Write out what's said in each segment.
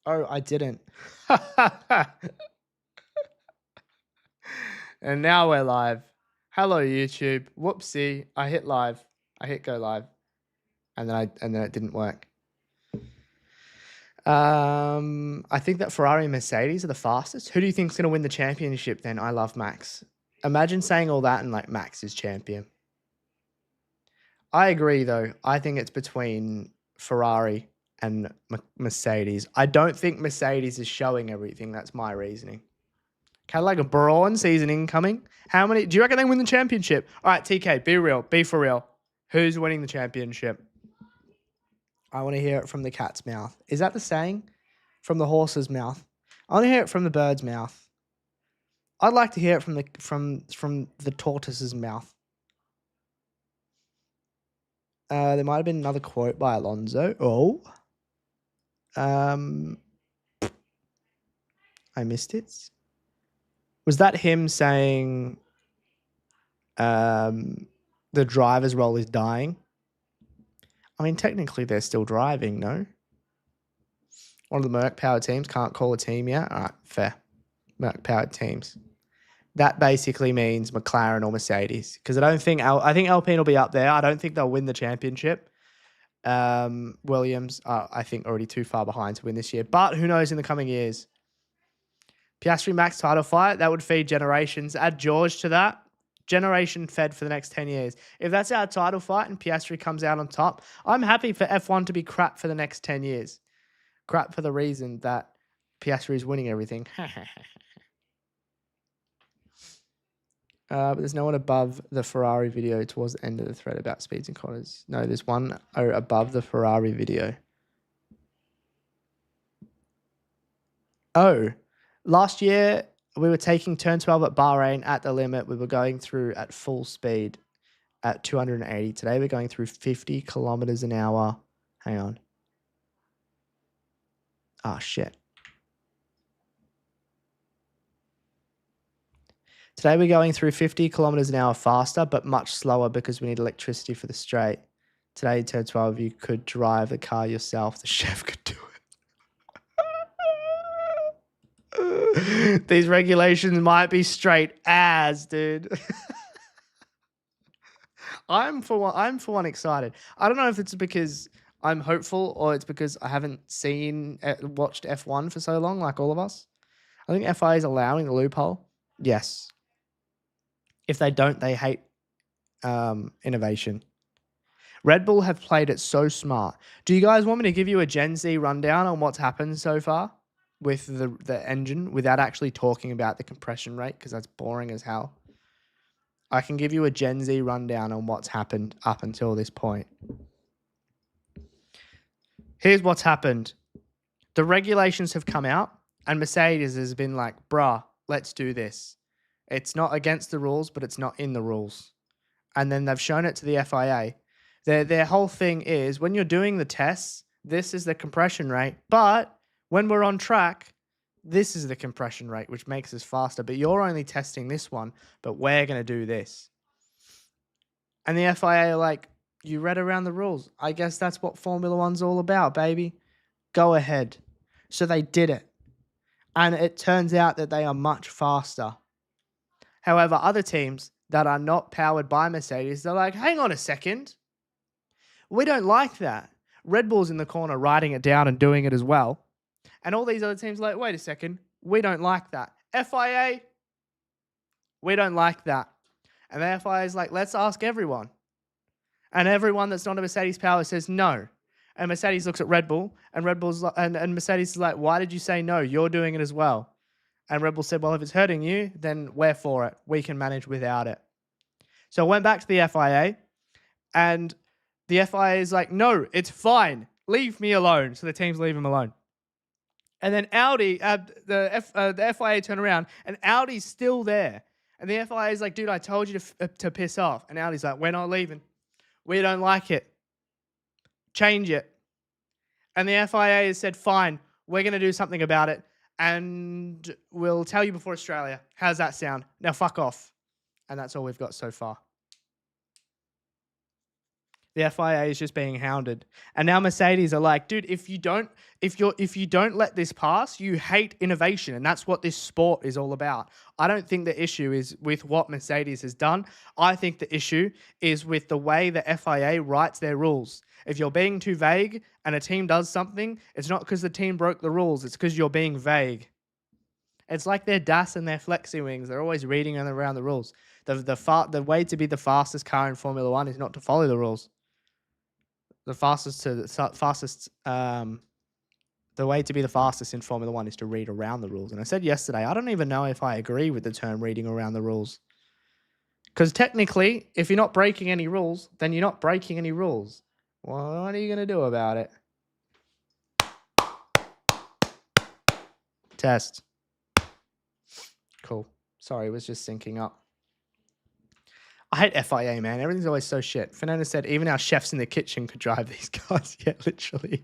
Oh, I didn't. And now we're live. Hello, YouTube. Whoopsie. I hit live. I hit go live. And then it didn't work. I think that Ferrari and Mercedes are the fastest. Who do you think's going to win the championship then? I love Max. Imagine saying all that and like Max is champion. I agree though. I think it's between Ferrari and Mercedes. I don't think Mercedes is showing everything. That's my reasoning. Cadillac a Brawn season incoming. How many? Do you reckon they win the championship? All right, TK, be real. Be for real. Who's winning the championship? I want to hear it from the cat's mouth. Is that the saying? From the horse's mouth. I want to hear it from the bird's mouth. I'd like to hear it from the tortoise's mouth. There might have been another quote by Alonso. Oh. I missed it. Was that him saying the driver's role is dying? I mean, technically they're still driving, no? One of the Merc-powered teams can't call a team yet? All right, fair. Merc-powered teams. That basically means McLaren or Mercedes. Because I think Alpine will be up there. I don't think they'll win the championship. Williams are, I think, already too far behind to win this year. But who knows in the coming years? Piastri Max title fight, that would feed generations. Add George to that. Generation fed for the next 10 years. If that's our title fight and Piastri comes out on top, I'm happy for F1 to be crap for the next 10 years. Crap for the reason that Piastri is winning everything. But there's no one above the Ferrari video towards the end of the thread about speeds and corners. No, there's one above the Ferrari video. Oh, last year we were taking turn 12 at Bahrain at the limit. We were going through at full speed at 280. Today we're going through 50 kilometers an hour. Hang on. Ah, shit. Today we're going through 50 kilometers an hour faster, but much slower because we need electricity for the straight. Today, turn 12, you could drive the car yourself. The chef could do it. These regulations might be straight as, dude. I'm for one excited. I don't know if it's because I'm hopeful or it's because I haven't watched F1 for so long, like all of us. I think FIA is allowing the loophole. Yes. If they don't, they hate innovation. Red Bull have played it so smart. Do you guys want me to give you a Gen Z rundown on what's happened so far with the engine without actually talking about the compression rate? Because that's boring as hell. I can give you a Gen Z rundown on what's happened up until this point. Here's what's happened. The regulations have come out and Mercedes has been like, bruh, let's do this. It's not against the rules, but it's not in the rules. And then they've shown it to the FIA. Their whole thing is when you're doing the tests, this is the compression rate. But when we're on track, this is the compression rate, which makes us faster. But you're only testing this one, but we're going to do this. And the FIA are like, you read around the rules. I guess that's what Formula One's all about, baby. Go ahead. So they did it. And it turns out that they are much faster. However, other teams that are not powered by Mercedes, they're like, hang on a second. We don't like that. Red Bull's in the corner writing it down and doing it as well. And all these other teams are like, wait a second. We don't like that. FIA, we don't like that. And the FIA is like, let's ask everyone. And everyone that's not a Mercedes power says no. And Mercedes looks at Red Bull and and Mercedes is like, why did you say no? You're doing it as well. And Red Bull said, well, if it's hurting you, then we're for it. We can manage without it. So I went back to the FIA and the FIA is like, no, it's fine. Leave me alone. So the teams leave him alone. And then Audi, the FIA turn around and Audi's still there. And the FIA is like, dude, I told you to piss off. And Audi's like, we're not leaving. We don't like it. Change it. And the FIA has said, fine, we're going to do something about it. And we'll tell you before Australia. How's that sound? Now fuck off. And that's all we've got so far. The FIA is just being hounded. And now Mercedes are like, dude, if you don't let this pass, you hate innovation. And that's what this sport is all about. I don't think the issue is with what Mercedes has done. I think the issue is with the way the FIA writes their rules. If you're being too vague and a team does something, it's not because the team broke the rules. It's because you're being vague. It's like their DAS and their flexi wings. They're always reading around the rules. The way to be the fastest car in Formula One is not to follow the rules. The way to be the fastest in Formula One is to read around the rules. And I said yesterday, I don't even know if I agree with the term reading around the rules. Because technically, if you're not breaking any rules, then you're not breaking any rules. Well, what are you going to do about it? Test. Cool. Sorry, it was just syncing up. I hate FIA, man. Everything's always so shit. Fernando said even our chefs in the kitchen could drive these cars. Yeah, literally.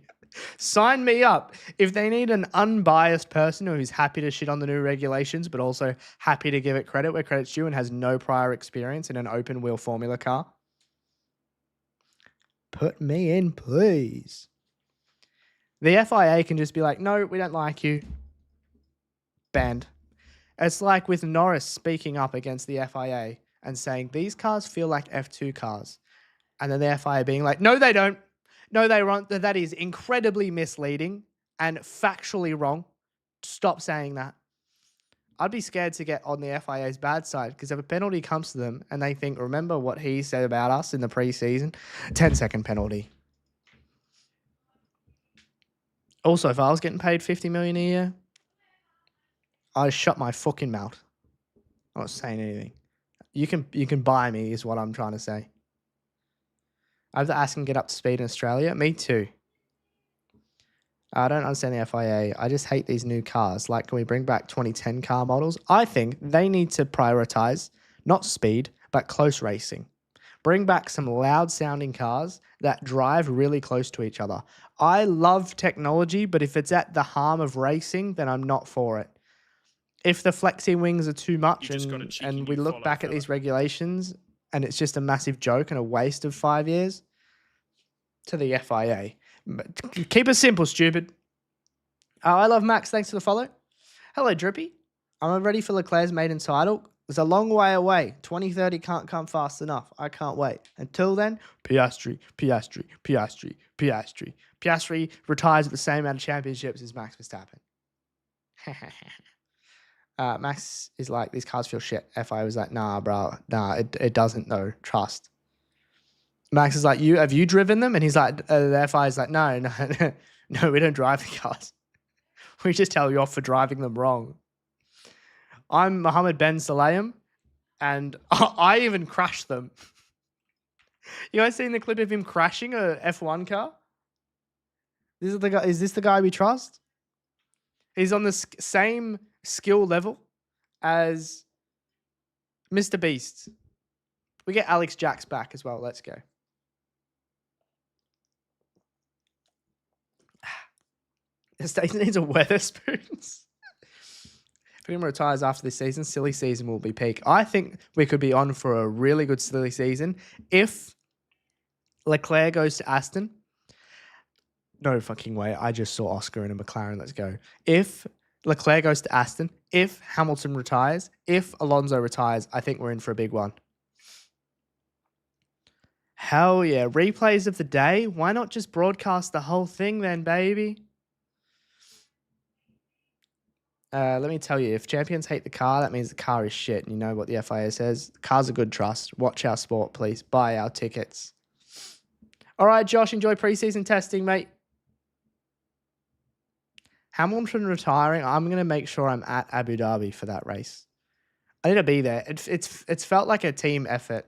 Sign me up. If they need an unbiased person who's happy to shit on the new regulations, but also happy to give it credit where credit's due and has no prior experience in an open wheel formula car, put me in, please. The FIA can just be like, no, we don't like you. Banned. It's like with Norris speaking up against the FIA and saying, these cars feel like F2 cars. And then the FIA being like, no, they don't. No, they won't. That is incredibly misleading and factually wrong. Stop saying that. I'd be scared to get on the FIA's bad side because if a penalty comes to them and they think, remember what he said about us in the preseason, 10-second penalty. Also, if I was getting paid $50 million a year, I'd shut my fucking mouth. I'm not saying anything. You can buy me is what I'm trying to say. I have to ask and get up to speed in Australia. Me too. I don't understand the FIA. I just hate these new cars. Like, can we bring back 2010 car models? I think they need to prioritize not speed, but close racing. Bring back some loud sounding cars that drive really close to each other. I love technology, but if it's at the harm of racing, then I'm not for it. If the flexi wings are too much and we look back at these regulations and it's just a massive joke and a waste of 5 years, to the FIA. Keep it simple, stupid. I love Max. Thanks for the follow. Hello, Drippy. I'm ready for Leclerc's maiden title. It's a long way away. 2030 can't come fast enough. I can't wait. Until then, Piastri. Piastri retires with the same amount of championships as Max Verstappen. Max is like, these cars feel shit. FIA was like, nah, bro. Nah, it doesn't though. Trust. Max is like, have you driven them? And he's like, the FIA is like, no, we don't drive the cars. We just tell you off for driving them wrong. I'm Mohammed Ben Salayem, and I even crashed them. You guys seen the clip of him crashing a F1 car? Is this the guy we trust? He's on the same skill level as Mr. Beast. We get Alex Jacks back as well. Let's go. The state needs a Weatherspoons. If anyone retires after this season, silly season will be peak. I think we could be on for a really good silly season if Leclerc goes to Aston. No fucking way. I just saw Oscar in a McLaren. Let's go. If Leclerc goes to Aston, if Hamilton retires, if Alonso retires, I think we're in for a big one. Hell yeah. Replays of the day. Why not just broadcast the whole thing then, baby? Let me tell you, if champions hate the car, that means the car is shit. And you know what the FIA says? The car's a good trust. Watch our sport, please. Buy our tickets. All right, Josh, enjoy preseason testing, mate. Hamilton retiring. I'm going to make sure I'm at Abu Dhabi for that race. I need to be there. It's felt like a team effort.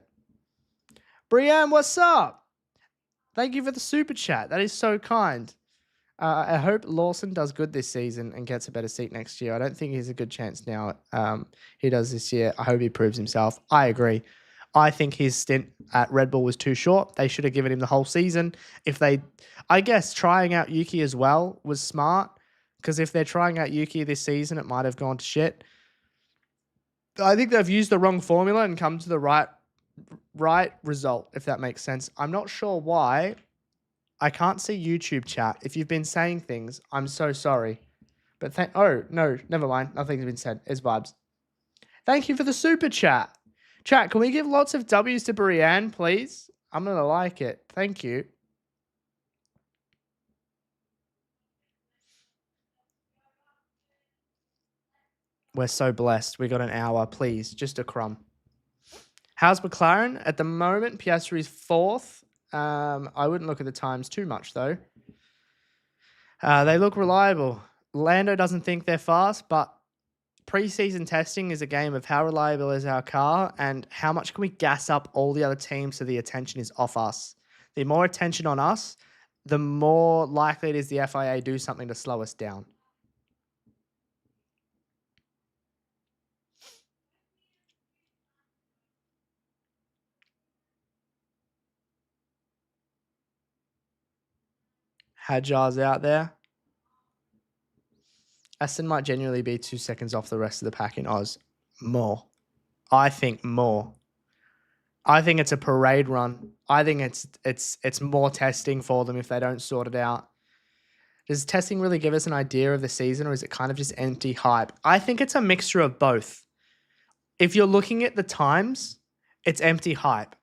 Brienne, what's up? Thank you for the super chat. That is so kind. I hope Lawson does good this season and gets a better seat next year. I don't think he's a good chance now. He does this year. I hope he proves himself. I agree. I think his stint at Red Bull was too short. They should have given him the whole season. I guess trying out Yuki as well was smart, because if they're trying out Yuki this season, it might have gone to shit. I think they've used the wrong formula and come to the right right result, if that makes sense. I'm not sure why. I can't see YouTube chat. If you've been saying things, I'm so sorry. But oh, no, never mind. Nothing's been said. It's vibes. Thank you for the super chat. Chat, can we give lots of W's to Brienne, please? I'm going to like it. Thank you. We're so blessed. We got an hour, please. Just a crumb. How's McLaren? At the moment, Piastri's 4th. I wouldn't look at the times too much, though. They look reliable. Lando doesn't think they're fast, but preseason testing is a game of how reliable is our car and how much can we gas up all the other teams so the attention is off us. The more attention on us, the more likely it is the FIA do something to slow us down. Hadjar's out there. Aston might genuinely be 2 seconds off the rest of the pack in Oz. More. I think more. I think it's a parade run. I think it's more testing for them if they don't sort it out. Does testing really give us an idea of the season, or is it kind of just empty hype? I think it's a mixture of both. If you're looking at the times, it's empty hype.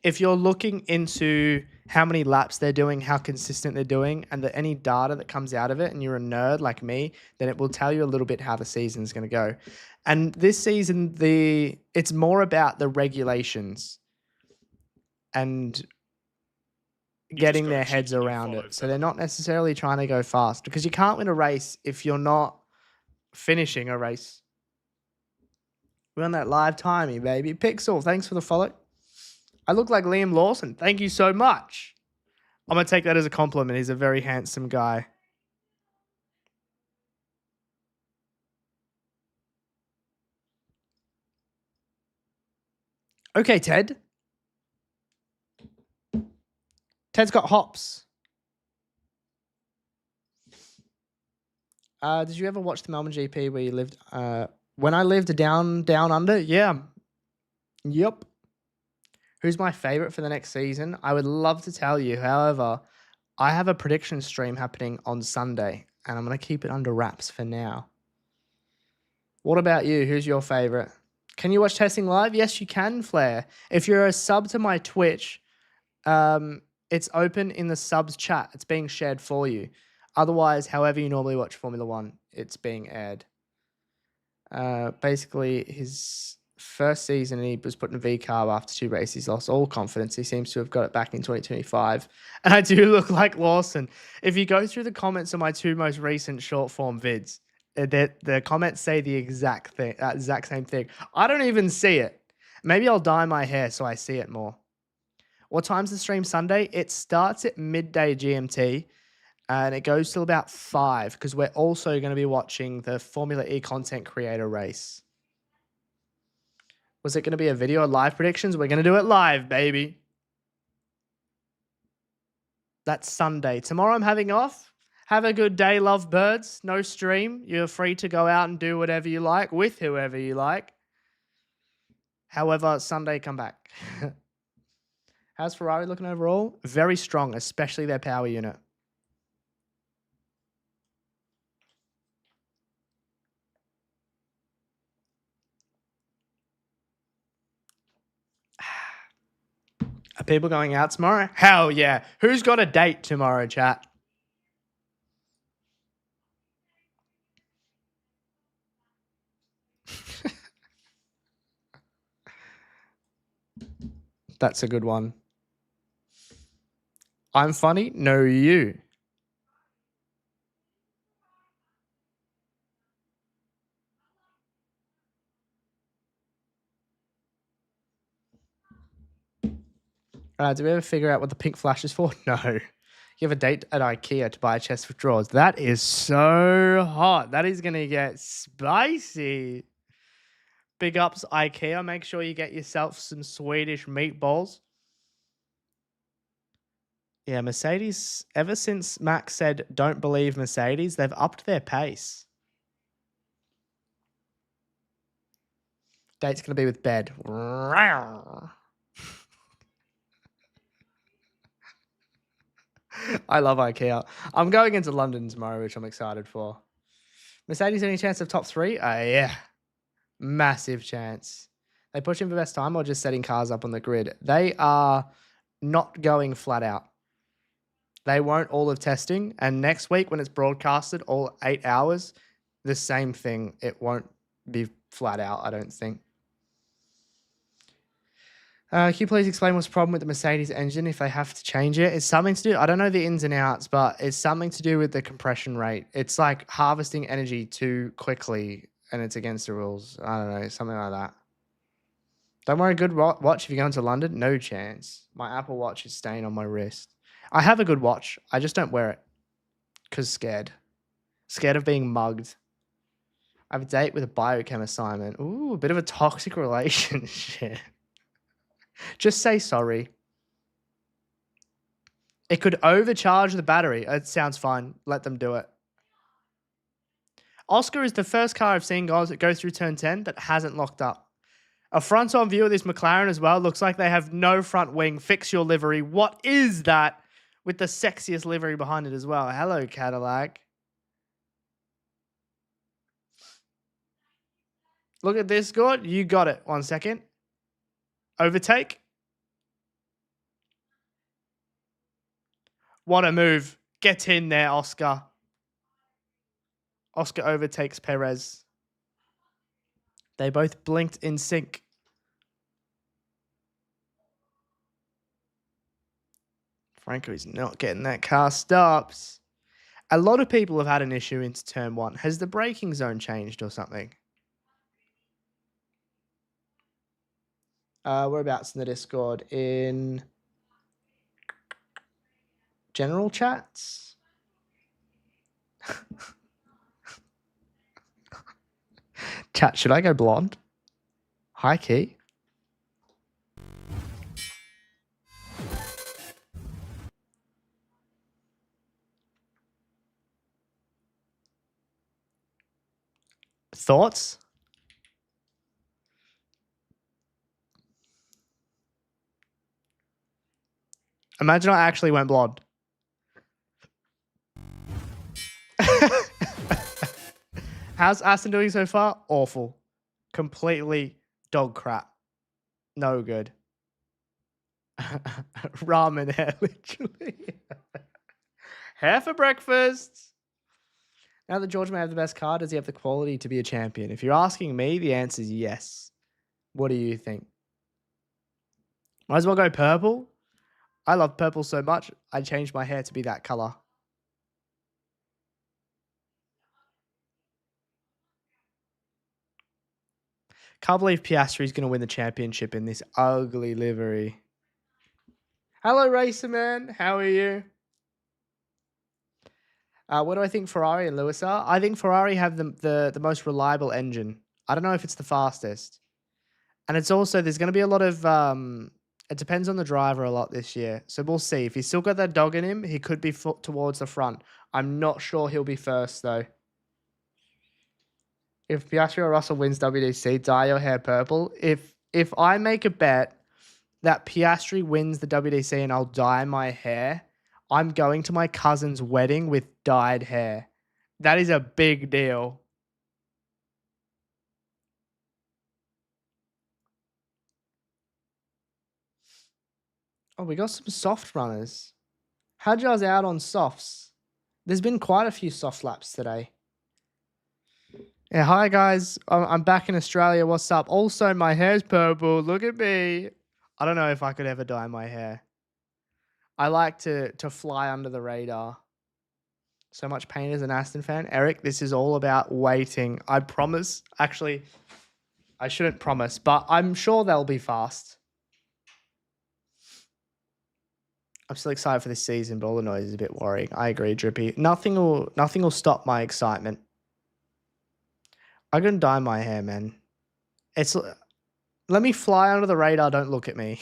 If you're looking into how many laps they're doing, how consistent they're doing, and any data that comes out of it, and you're a nerd like me, then it will tell you a little bit how the season's going to go. And this season, it's more about the regulations and getting their heads around it. So they're not necessarily trying to go fast, because you can't win a race if you're not finishing a race. We're on that live timing, baby. Pixel, thanks for the follow. I look like Liam Lawson. Thank you so much. I'm going to take that as a compliment. He's a very handsome guy. Okay, Ted. Ted's got hops. Did you ever watch the Melbourne GP where you lived? When I lived down under? Yeah. Yep. Who's my favorite for the next season? I would love to tell you. However, I have a prediction stream happening on Sunday, and I'm going to keep it under wraps for now. What about you? Who's your favorite? Can you watch testing live? Yes, you can, Flair. If you're a sub to my Twitch, it's open in the subs chat. It's being shared for you. Otherwise, however you normally watch Formula One, it's being aired. Basically, his first season, he was put in a V-carb after 2 races. He's lost all confidence. He seems to have got it back in 2025. And I do look like Lawson. If you go through the comments on my 2 most recent short-form vids, the comments say the exact same thing. I don't even see it. Maybe I'll dye my hair so I see it more. What time's the stream Sunday? It starts at midday GMT. And it goes till about 5, because we're also going to be watching the Formula E content creator race. Was it going to be a video or live predictions? We're going to do it live, baby. That's Sunday. Tomorrow I'm having off. Have a good day, love birds. No stream. You're free to go out and do whatever you like with whoever you like. However, Sunday, come back. How's Ferrari looking overall? Very strong, especially their power unit. Are people going out tomorrow? Hell yeah. Who's got a date tomorrow, chat? That's a good one. I'm funny? No, you. Did we ever figure out what the pink flash is for? No. You have a date at IKEA to buy a chest of drawers. That is so hot. That is going to get spicy. Big ups, IKEA. Make sure you get yourself some Swedish meatballs. Yeah, Mercedes, ever since Max said, don't believe Mercedes, they've upped their pace. Date's going to be with bed. I love IKEA. I'm going into London tomorrow, which I'm excited for. Mercedes, any chance of top three? Yeah. Massive chance. They pushing for best time or just setting cars up on the grid? They are not going flat out. They won't all of testing. And next week when it's broadcasted, all 8 hours, the same thing. It won't be flat out, I don't think. Can you please explain what's the problem with the Mercedes engine if they have to change it? It's something to do, I don't know the ins and outs, but it's something to do with the compression rate. It's like harvesting energy too quickly and it's against the rules. I don't know, something like that. Don't wear a good watch if you go into London? No chance. My Apple Watch is staying on my wrist. I have a good watch. I just don't wear it because scared. Scared of being mugged. I have a date with a biochem assignment. Ooh, a bit of a toxic relationship. Just say sorry. It could overcharge the battery. It sounds fine. Let them do it. Oscar is the first car I've seen go through turn 10 that hasn't locked up. A front-on view of this McLaren as well. Looks like they have no front wing. Fix your livery. What is that? With the sexiest livery behind it as well. Hello, Cadillac. Look at this, Gord. You got it. 1 second. Overtake. What a move. Get in there, Oscar. Oscar overtakes Perez. They both blinked in sync. Franco's not getting that car stops. A lot of people have had an issue into turn 1. Has the braking zone changed or something? Whereabouts in the Discord? In general chats? Chat, should I go blonde? High key? Thoughts? Imagine I actually went blonde. How's Aston doing so far? Awful. Completely dog crap. No good. Ramen hair, literally. Hair for breakfast. Now that George may have the best car, does he have the quality to be a champion? If you're asking me, the answer is yes. What do you think? Might as well go purple. I love purple so much, I changed my hair to be that color. Can't believe Piastri's going to win the championship in this ugly livery. Hello, Racer Man. How are you? What do I think Ferrari and Lewis are? I think Ferrari have the most reliable engine. I don't know if it's the fastest. And it's also, there's going to be a lot of, it depends on the driver a lot this year. So we'll see. If he's still got that dog in him, he could be towards the front. I'm not sure he'll be first, though. If Piastri or Russell wins WDC, dye your hair purple. If I make a bet that Piastri wins the WDC and I'll dye my hair, I'm going to my cousin's wedding with dyed hair. That is a big deal. Oh, we got some soft runners. Hadjar's out on softs. There's been quite a few soft laps today. Yeah, hi guys. I'm back in Australia. What's up? Also, my hair's purple. Look at me. I don't know if I could ever dye my hair. I like to fly under the radar. So much pain as an Aston fan. Eric, this is all about waiting. I promise. Actually, I shouldn't promise, but I'm sure they'll be fast. I'm still excited for this season, but all the noise is a bit worrying. I agree, Drippy. Nothing will stop my excitement. I'm gonna dye my hair, man. Let me fly under the radar. Don't look at me.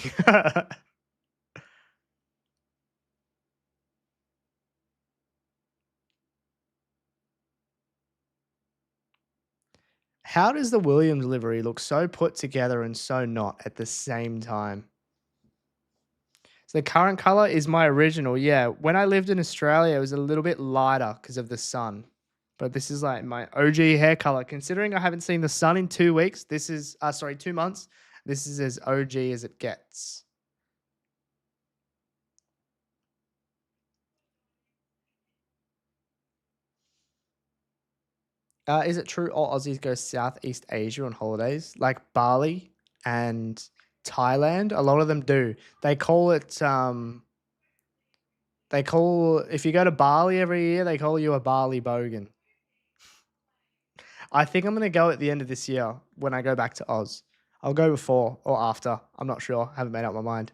How does the Williams livery look so put together and so not at the same time? The current color is my original. Yeah. When I lived in Australia, it was a little bit lighter because of the sun. But this is like my OG hair color. Considering I haven't seen the sun in 2 weeks, this is, 2 months. This is as OG as it gets. Is it true all Aussies go Southeast Asia on holidays? Like Bali and Thailand? A lot of them do. They call it, if you go to Bali every year, they call you a Bali bogan. I think I'm going to go at the end of this year when I go back to Oz. I'll go before or after. I'm not sure. Haven't made up my mind.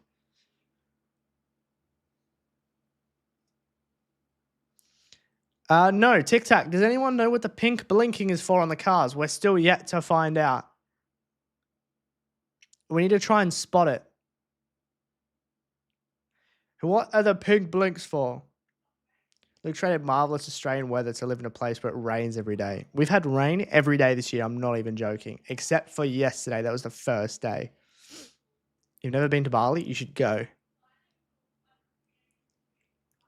No, Tic Tac. Does anyone know what the pink blinking is for on the cars? We're still yet to find out. We need to try and spot it. What are the pink blinks for? Luke traded marvelous Australian weather to live in a place where it rains every day. We've had rain every day this year. I'm not even joking. Except for yesterday. That was the first day. You've never been to Bali? You should go.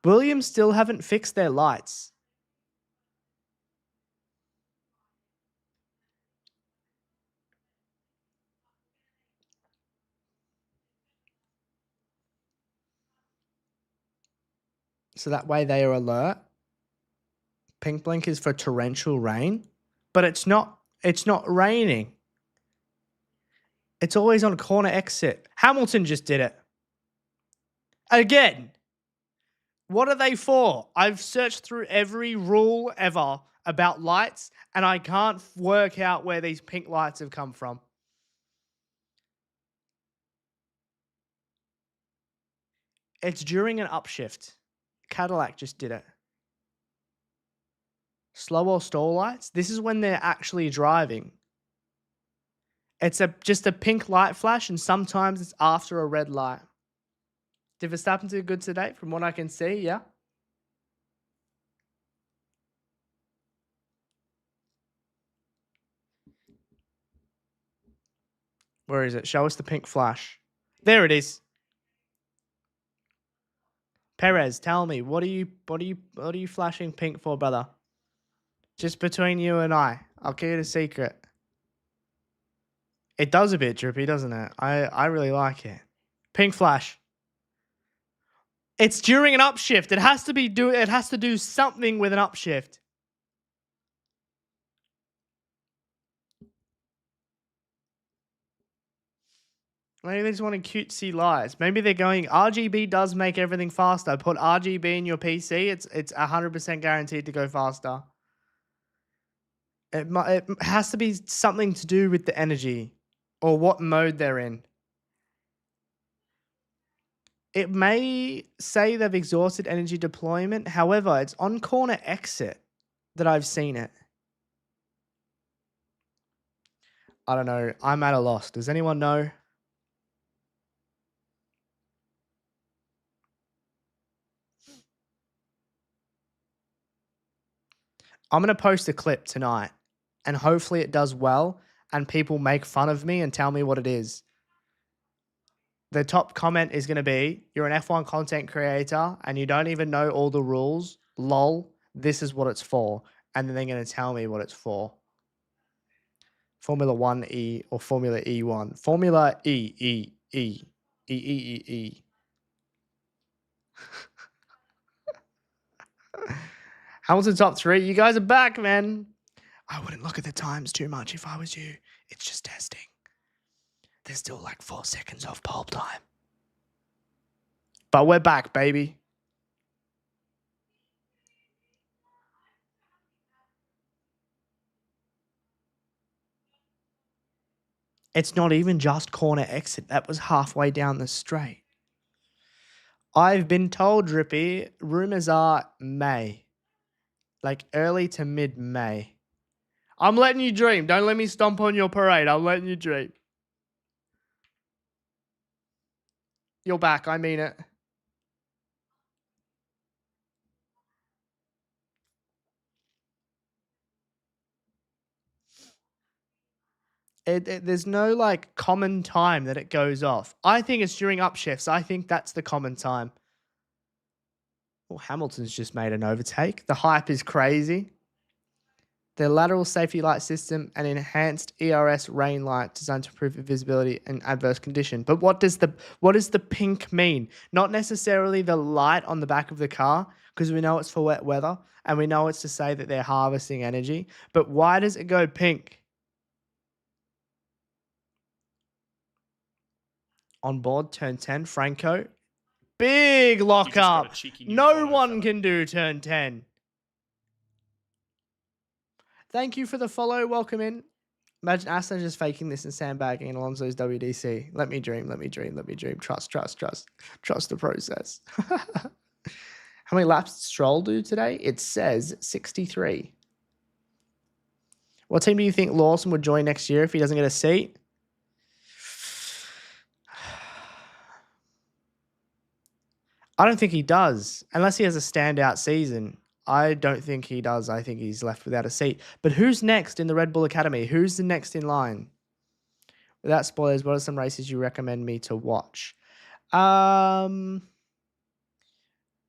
Williams still haven't fixed their lights. So that way they are alert. Pink blink is for torrential rain, but it's not raining. It's always on corner exit. Hamilton just did it. Again. What are they for? I've searched through every rule ever about lights and I can't work out where these pink lights have come from. It's during an upshift. Cadillac just did it. Slow or stall lights? This is when they're actually driving. It's just a pink light flash and sometimes it's after a red light. Did Verstappen do good today from what I can see? Yeah. Where is it? Show us the pink flash. There it is. Perez, tell me, what are you flashing pink for, brother? Just between you and I. I'll keep it a secret. It does a bit drippy, doesn't it? I really like it. Pink flash. It's during an upshift. It has to do something with an upshift. Maybe they just wanted cutesy lights. Maybe they're going, RGB does make everything faster. Put RGB in your PC. It's 100% guaranteed to go faster. It has to be something to do with the energy or what mode they're in. It may say they've exhausted energy deployment. However, it's on corner exit that I've seen it. I don't know. I'm at a loss. Does anyone know? I'm going to post a clip tonight and hopefully it does well and people make fun of me and tell me what it is. The top comment is going to be, you're an F1 content creator and you don't even know all the rules. Lol, this is what it's for. And then they're going to tell me what it's for. Formula 1E or Formula E1. Formula E, E, E, E, E, E, E. Hamilton top 3. You guys are back, man. I wouldn't look at the times too much if I was you. It's just testing. There's still like 4 seconds off pole time. But we're back, baby. It's not even just corner exit. That was halfway down the straight. I've been told, Drippy, rumors are May. Like early to mid-May. I'm letting you dream. Don't let me stomp on your parade. I'm letting you dream. You're back. I mean it. There's no like common time that it goes off. I think it's during upshifts. I think that's the common time. Well, Hamilton's just made an overtake. The hype is crazy. The lateral safety light system and enhanced ERS rain light designed to improve visibility in adverse condition. But what does the pink mean? Not necessarily the light on the back of the car, because we know it's for wet weather and we know it's to say that they're harvesting energy. But why does it go pink? On board, turn 10, Franco. Big lockup. No one can do turn 10. Thank you for the follow. Welcome in. Imagine Aston just faking this and sandbagging in Alonso's WDC. Let me dream. Trust the process. How many laps did Stroll do today? It says 63. What team do you think Lawson would join next year if he doesn't get a seat? I don't think he does, unless he has a standout season. I don't think he does. I think he's left without a seat. But who's next in the Red Bull Academy? Who's the next in line? Without spoilers, what are some races you recommend me to watch?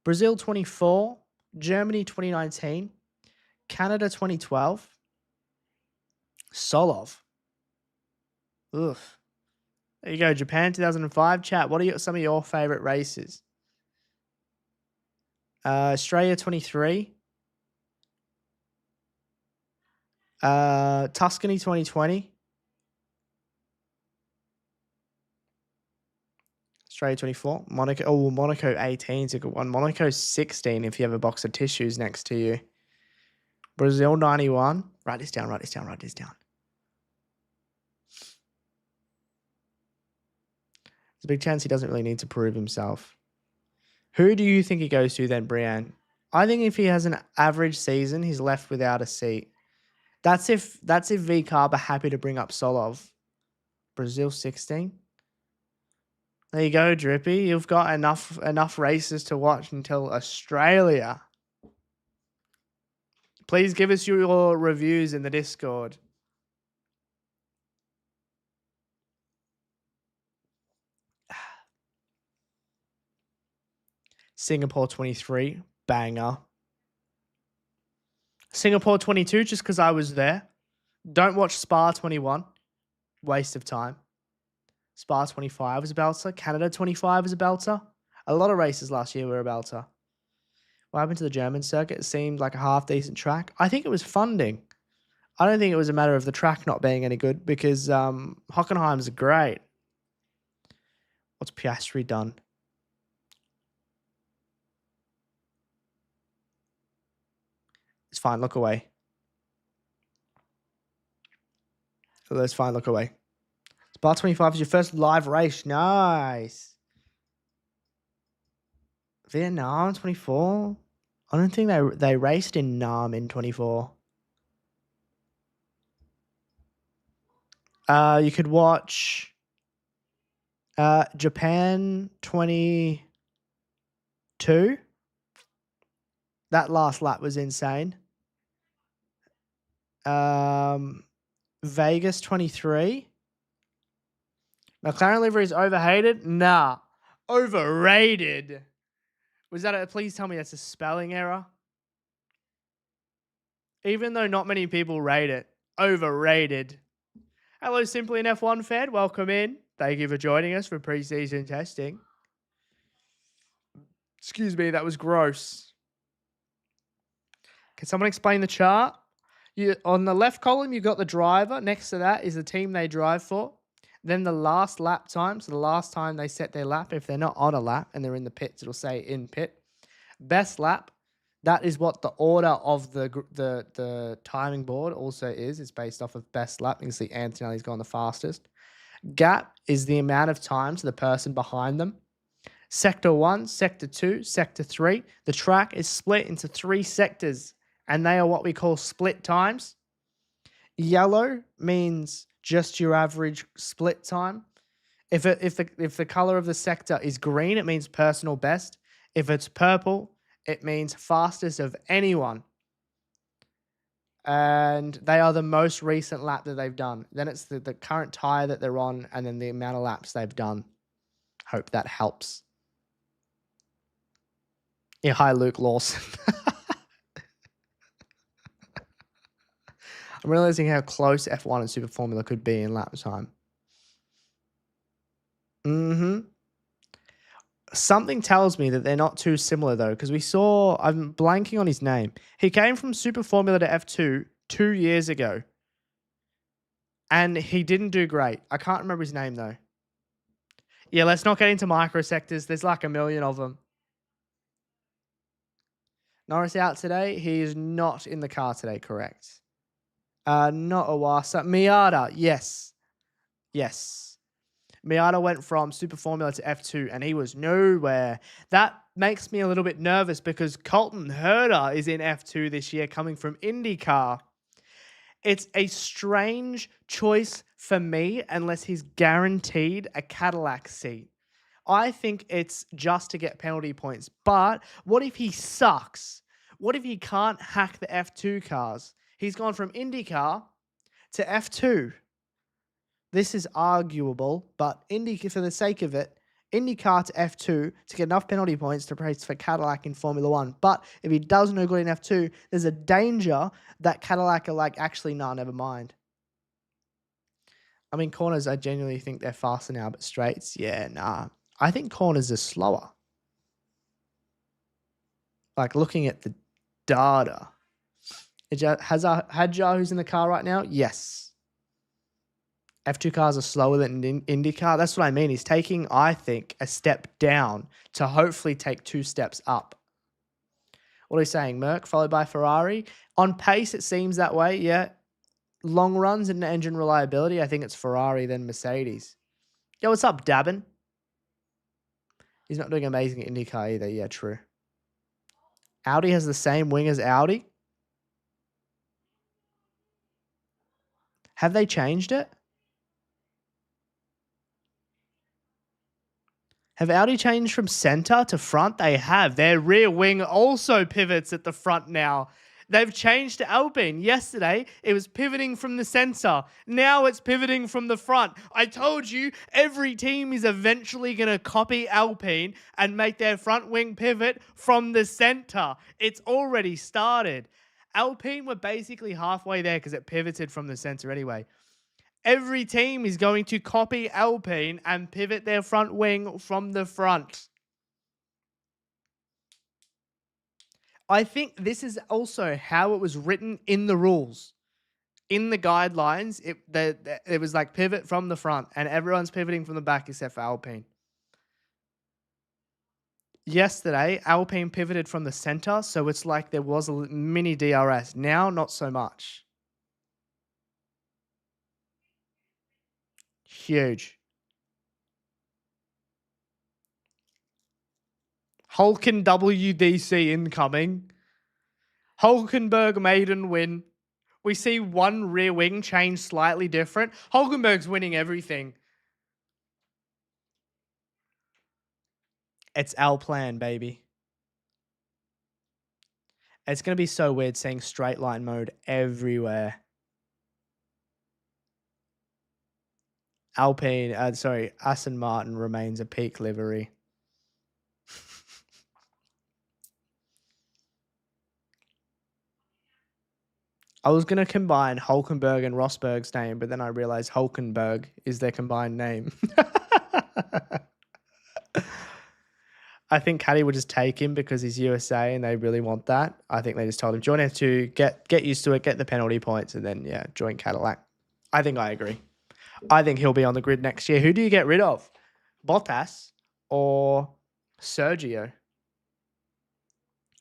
Brazil 24, Germany 2019, Canada 2012, Solov. Ugh. There you go, Japan 2005. Chat, what are some of your favorite races? Australia 23. Tuscany 2020. Australia 24. Monaco 18 is a good one. Monaco 16 if you have a box of tissues next to you. Brazil 91. Write this down. There's a big chance he doesn't really need to prove himself. Who do you think he goes to then, Brienne? I think if he has an average season, he's left without a seat. That's if V Carb are happy to bring up Solov. Brazil 16. There you go, Drippy. You've got enough races to watch until Australia. Please give us your reviews in the Discord. Singapore 23, banger. Singapore 22, just because I was there. Don't watch Spa 21. Waste of time. Spa 25 was a belter. Canada 25 was a belter. A lot of races last year were a belter. What happened to the German circuit? It seemed like a half-decent track. I think it was funding. I don't think it was a matter of the track not being any good because Hockenheim's great. What's Piastri done? It's fine. Look away. It's fine. Look away. Spa 25 is your first live race. Nice. Vietnam 24. I don't think they raced in Nam in 24. You could watch Japan 22. That last lap was insane. Vegas 23. McLaren livery is overhated? Nah. Overrated. Was that please tell me that's a spelling error? Even though not many people rate it. Overrated. Hello, Simply an F1 fan. Welcome in. Thank you for joining us for pre-season testing. Excuse me, that was gross. Can someone explain the chart? On the left column, you've got the driver. Next to that is the team they drive for. Then the last lap time, so the last time they set their lap. If they're not on a lap and they're in the pits, it'll say in pit. Best lap, that is what the order of the timing board also is. It's based off of best lap. You can see Antonelli's gone the fastest. Gap is the amount of time to the person behind them. Sector 1, Sector 2, Sector 3. The track is split into 3 sectors, and they are what we call split times. Yellow means just your average split time. If the color of the sector is green, it means personal best. If it's purple, it means fastest of anyone. And they are the most recent lap that they've done. Then it's the current tyre that they're on, and then the amount of laps they've done. Hope that helps. Yeah, hi, Luke Lawson. I'm realizing how close F1 and Super Formula could be in lap time. Something tells me that they're not too similar, though, because we saw... I'm blanking on his name. He came from Super Formula to F2 2 years ago. And he didn't do great. I can't remember his name, though. Yeah, let's not get into microsectors. There's like a million of them. Norris out today. He is not in the car today, correct. Not Awasa. Miata, yes. Yes. Miata went from Super Formula to F2 and he was nowhere. That makes me a little bit nervous because Colton Herta is in F2 this year coming from IndyCar. It's a strange choice for me unless he's guaranteed a Cadillac seat. I think it's just to get penalty points. But what if he sucks? What if he can't hack the F2 cars? He's gone from IndyCar to F2. This is arguable, but for the sake of it, IndyCar to F2 to get enough penalty points to race for Cadillac in Formula 1. But if he does no good in F2, there's a danger that Cadillac are like, actually, nah, never mind. I mean, corners, I genuinely think they're faster now, but straights, yeah, nah. I think corners are slower. Like, looking at the data. Has Hadjar, who's in the car right now? Yes. F2 cars are slower than IndyCar. That's what I mean. He's taking, I think, a step down to hopefully take 2 steps up. What are you saying? Merc followed by Ferrari? On pace, it seems that way, yeah. Long runs and engine reliability, I think it's Ferrari, then Mercedes. Yo, what's up, Dabin? He's not doing amazing at IndyCar either. Yeah, true. Audi has the same wing as Audi? Have they changed it? Have Audi changed from center to front? They have. Their rear wing also pivots at the front now. They've changed to Alpine. Yesterday, it was pivoting from the center. Now it's pivoting from the front. I told you, every team is eventually going to copy Alpine and make their front wing pivot from the center. It's already started. Alpine were basically halfway there because it pivoted from the center anyway. Every team is going to copy Alpine and pivot their front wing from the front. I think this is also how it was written in the rules. In the guidelines, it was like pivot from the front, and everyone's pivoting from the back except for Alpine. Yesterday, Alpine pivoted from the center, so it's like there was a mini DRS. Now, not so much. Huge. Hulken WDC incoming. Hulkenberg maiden win. We see one rear wing change slightly different. Hulkenberg's winning everything. It's our plan, baby. It's going to be so weird seeing straight line mode everywhere. Aston Martin remains a peak livery. I was going to combine Hulkenberg and Rosberg's name, but then I realized Hulkenberg is their combined name. I think Caddy would just take him because he's USA and they really want that. I think they just told him, join F2, get used to it, get the penalty points, and then, yeah, join Cadillac. I think I agree. I think he'll be on the grid next year. Who do you get rid of? Bottas or Sergio?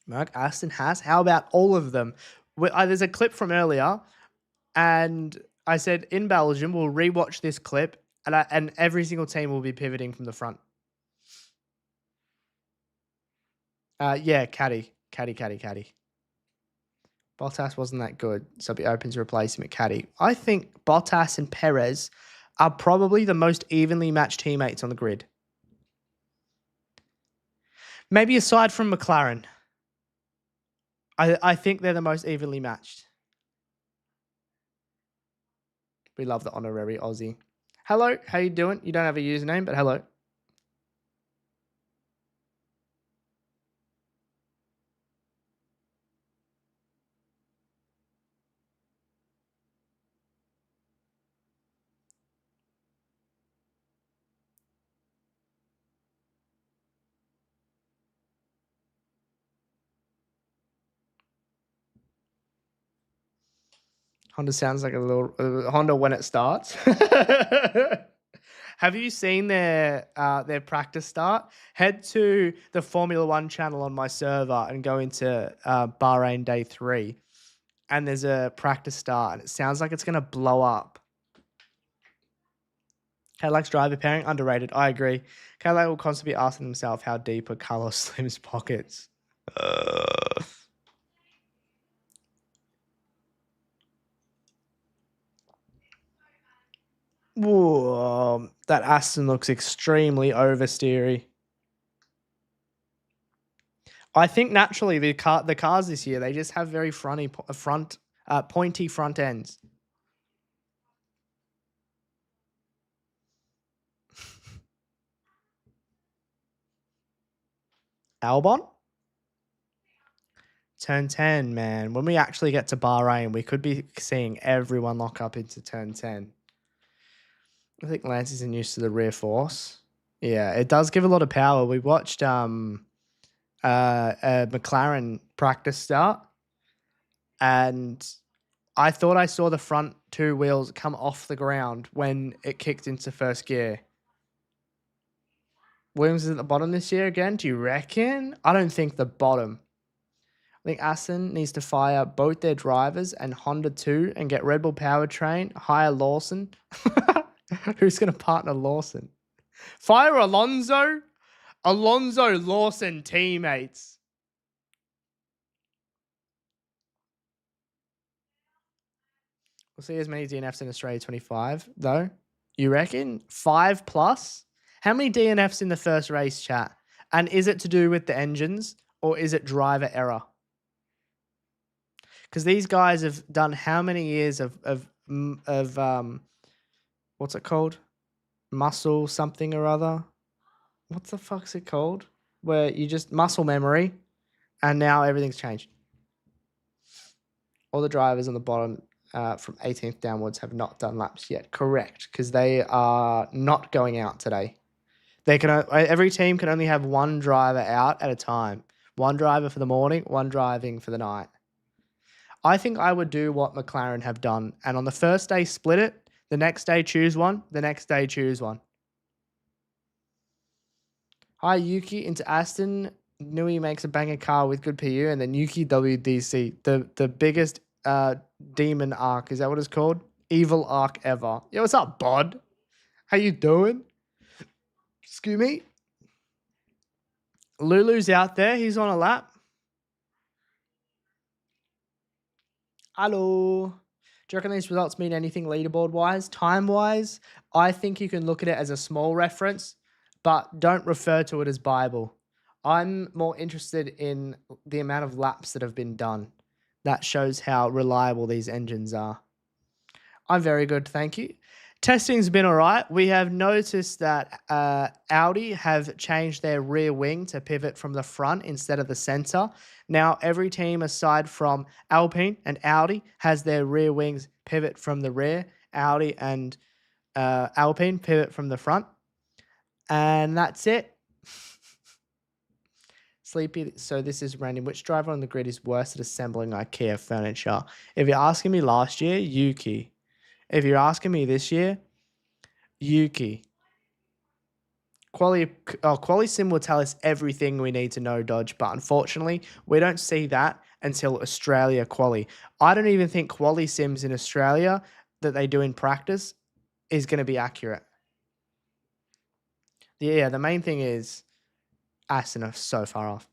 Mark Aston Haas? How about all of them? There's a clip from earlier, and I said in Belgium, we'll rewatch this clip, and every single team will be pivoting from the front. Yeah, Caddy. Bottas wasn't that good, so be open to replace him at Caddy. I think Bottas and Perez are probably the most evenly matched teammates on the grid. Maybe aside from McLaren. I think they're the most evenly matched. We love the honorary Aussie. Hello, how you doing? You don't have a username, but hello. Honda sounds like a little Honda when it starts. Have you seen their practice start? Head to the Formula One channel on my server and go into Bahrain Day 3. And there's a practice start, and it sounds like it's going to blow up. Cadillac's driver pairing, underrated. I agree. Cadillac will constantly be asking himself how deep are Carlos Slim's pockets. Whoa, that Aston looks extremely oversteery. I think naturally the cars this year, they just have very pointy front ends. Albon? Turn 10, man. When we actually get to Bahrain, we could be seeing everyone lock up into turn 10. I think Lance isn't used to the rear force. Yeah, it does give a lot of power. We watched McLaren practice start, and I thought I saw the front two wheels come off the ground when it kicked into first gear. Williams is at the bottom this year again, do you reckon? I don't think the bottom. I think Aston needs to fire both their drivers and Honda too and get Red Bull powertrain, hire Lawson. Who's going to partner Lawson? Fire Alonso? Alonso Lawson teammates. We'll see as many DNFs in Australia 25, though. You reckon? 5+? How many DNFs in the first race, chat? And is it to do with the engines or is it driver error? Because these guys have done how many years of what's it called? Muscle something or other. What the fuck's it called? Where you just muscle memory, and now everything's changed. All the drivers on the bottom from 18th downwards have not done laps yet. Correct, because they are not going out today. They can every team can only have one driver out at a time. One driver for the morning, one driving for the night. I think I would do what McLaren have done, and on the first day split it. The next day choose one. The next day choose one. Hi, Yuki into Aston. Nui makes a banger car with good PU, and then Yuki WDC, the biggest demon arc. Is that what it's called? Evil arc ever. Yo, what's up, bod? How you doing? Excuse me. Lulu's out there. He's on a lap. Hello. Do you reckon these results mean anything leaderboard-wise? Time-wise, I think you can look at it as a small reference, but don't refer to it as Bible. I'm more interested in the amount of laps that have been done. That shows how reliable these engines are. I'm very good, thank you. Testing's been all right. We have noticed that Audi have changed their rear wing to pivot from the front instead of the center. Now, every team aside from Alpine and Audi has their rear wings pivot from the rear. Audi and Alpine pivot from the front. And that's it. Sleepy. So this is random. Which driver on the grid is worse at assembling IKEA furniture? If you're asking me last year, Yuki. If you're asking me this year, Yuki. Quali Sim will tell us everything we need to know, Dodge, but unfortunately, we don't see that until Australia Quali. I don't even think Quali Sims in Australia that they do in practice is going to be accurate. Yeah, the main thing is Aston are so far off.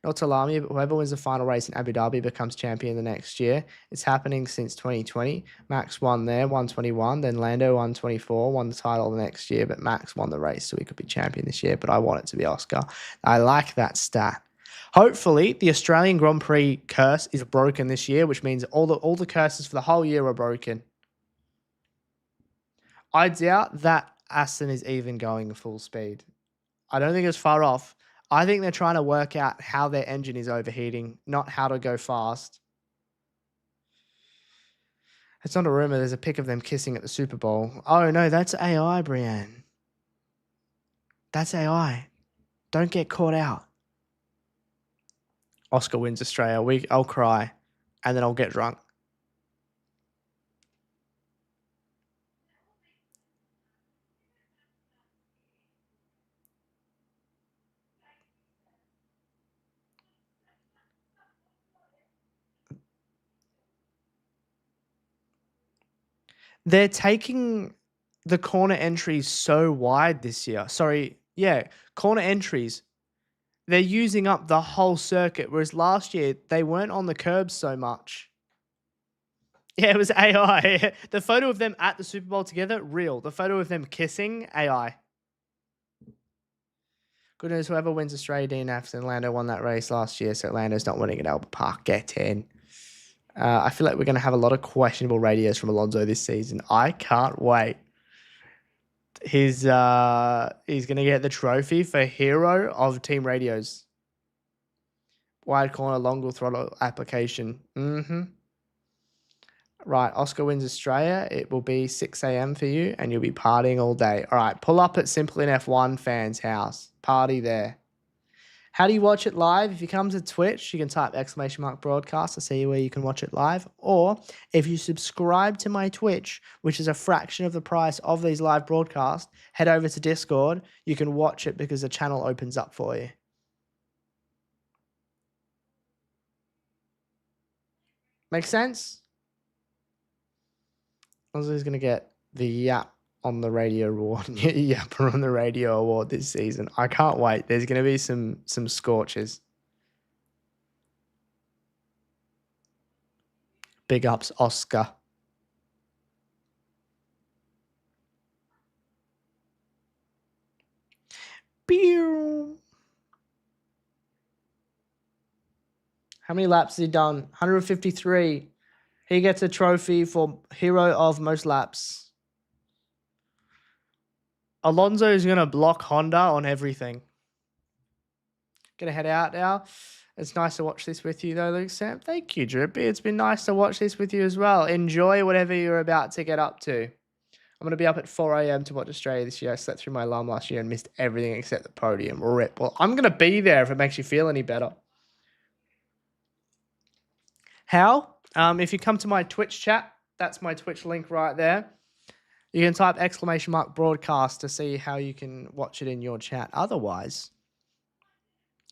Not to alarm you, but whoever wins the final race in Abu Dhabi becomes champion the next year. It's happening since 2020. Max won there, 121. Then Lando, 124, won the title the next year, but Max won the race, so he could be champion this year. But I want it to be Oscar. I like that stat. Hopefully, the Australian Grand Prix curse is broken this year, which means all the curses for the whole year are broken. I doubt that Aston is even going full speed. I don't think it's far off. I think they're trying to work out how their engine is overheating, not how to go fast. It's not a rumor. There's a pic of them kissing at the Super Bowl. Oh, no, that's AI, Brienne. That's AI. Don't get caught out. Oscar wins Australia. I'll cry, and then I'll get drunk. They're taking the corner entries so wide this year. Sorry, yeah, corner entries. They're using up the whole circuit, whereas last year they weren't on the curbs so much. Yeah, it was AI. The photo of them at the Super Bowl together, real. The photo of them kissing, AI. Good news, whoever wins Australia DNFs, and Lando won that race last year, so Lando's not winning at Albert Park. Get in. I feel like we're going to have a lot of questionable radios from Alonso this season. I can't wait. He's going to get the trophy for hero of team radios. Wide corner, long throttle application. Right, Oscar wins Australia. It will be 6 a.m. for you, and you'll be partying all day. All right, pull up at Simple in F1 fans' house. Party there. How do you watch it live? If you come to Twitch, you can type !broadcast to see where you can watch it live. Or if you subscribe to my Twitch, which is a fraction of the price of these live broadcasts, head over to Discord. You can watch it because the channel opens up for you. Make sense? Ozzy's going to get the Yap on the Radio award. Yapper on the Radio award this season. I can't wait. There's going to be some scorches. Big ups, Oscar. Pew. How many laps has he done? 153. He gets a trophy for hero of most laps. Alonso is going to block Honda on everything. Going to head out now. It's nice to watch this with you, though, Luke Sam. Thank you, Drippy. It's been nice to watch this with you as well. Enjoy whatever you're about to get up to. I'm going to be up at 4 a.m. to watch Australia this year. I slept through my alarm last year and missed everything except the podium. Rip. Well, I'm going to be there if it makes you feel any better. How? If you come to my Twitch chat, that's my Twitch link right there. You can type !broadcast to see how you can watch it in your chat. Otherwise,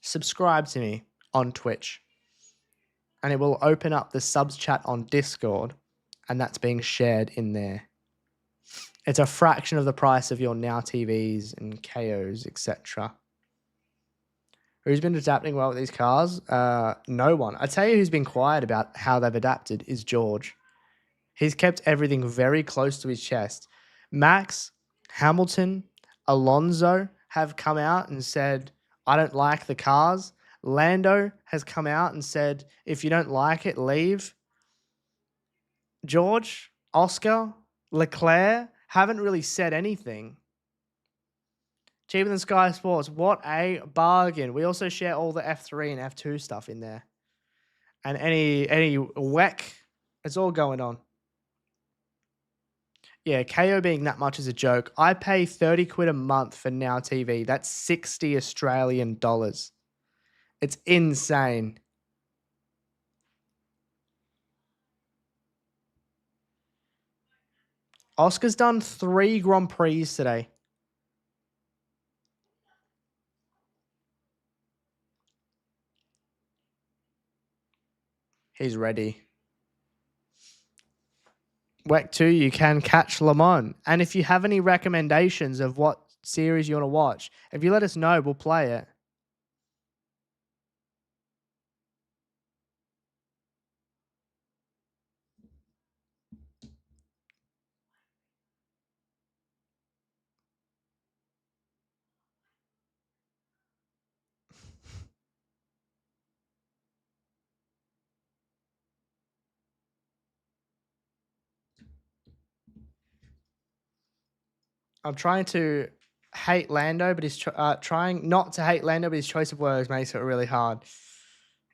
subscribe to me on Twitch and it will open up the subs chat on Discord, and that's being shared in there. It's a fraction of the price of your Now TVs and KOs, etc. Who's been adapting well with these cars? No one. I tell you who's been quiet about how they've adapted is George. He's kept everything very close to his chest. Max, Hamilton, Alonso have come out and said, I don't like the cars. Lando has come out and said, if you don't like it, leave. George, Oscar, Leclerc haven't really said anything. Cheaper than Sky Sports. What a bargain. We also share all the F3 and F2 stuff in there. And any WEC, it's all going on. Yeah, KO being that much is a joke. I pay 30 quid a month for Now TV. That's 60 Australian dollars. It's insane. Oscar's done 3 Grand Prix today. He's ready. WEC 2, you can catch Le Mans. And if you have any recommendations of what series you want to watch, if you let us know, we'll play it. I'm trying to hate Lando, but trying not to hate Lando, but his choice of words makes it really hard.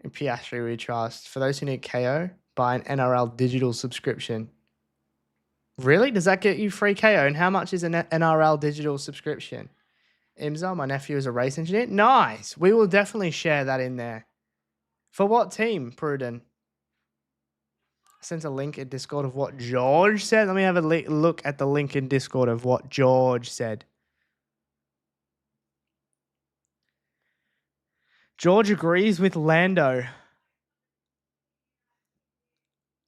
In Piastri we trust. For those who need KO, buy an NRL digital subscription. Really? Does that get you free KO? And how much is an NRL digital subscription? Imza, my nephew is a race engineer. Nice. We will definitely share that in there. For what team, Pruden? Sent a link in Discord of what George said. Let me have a look at the link in Discord of what George said. George agrees with Lando.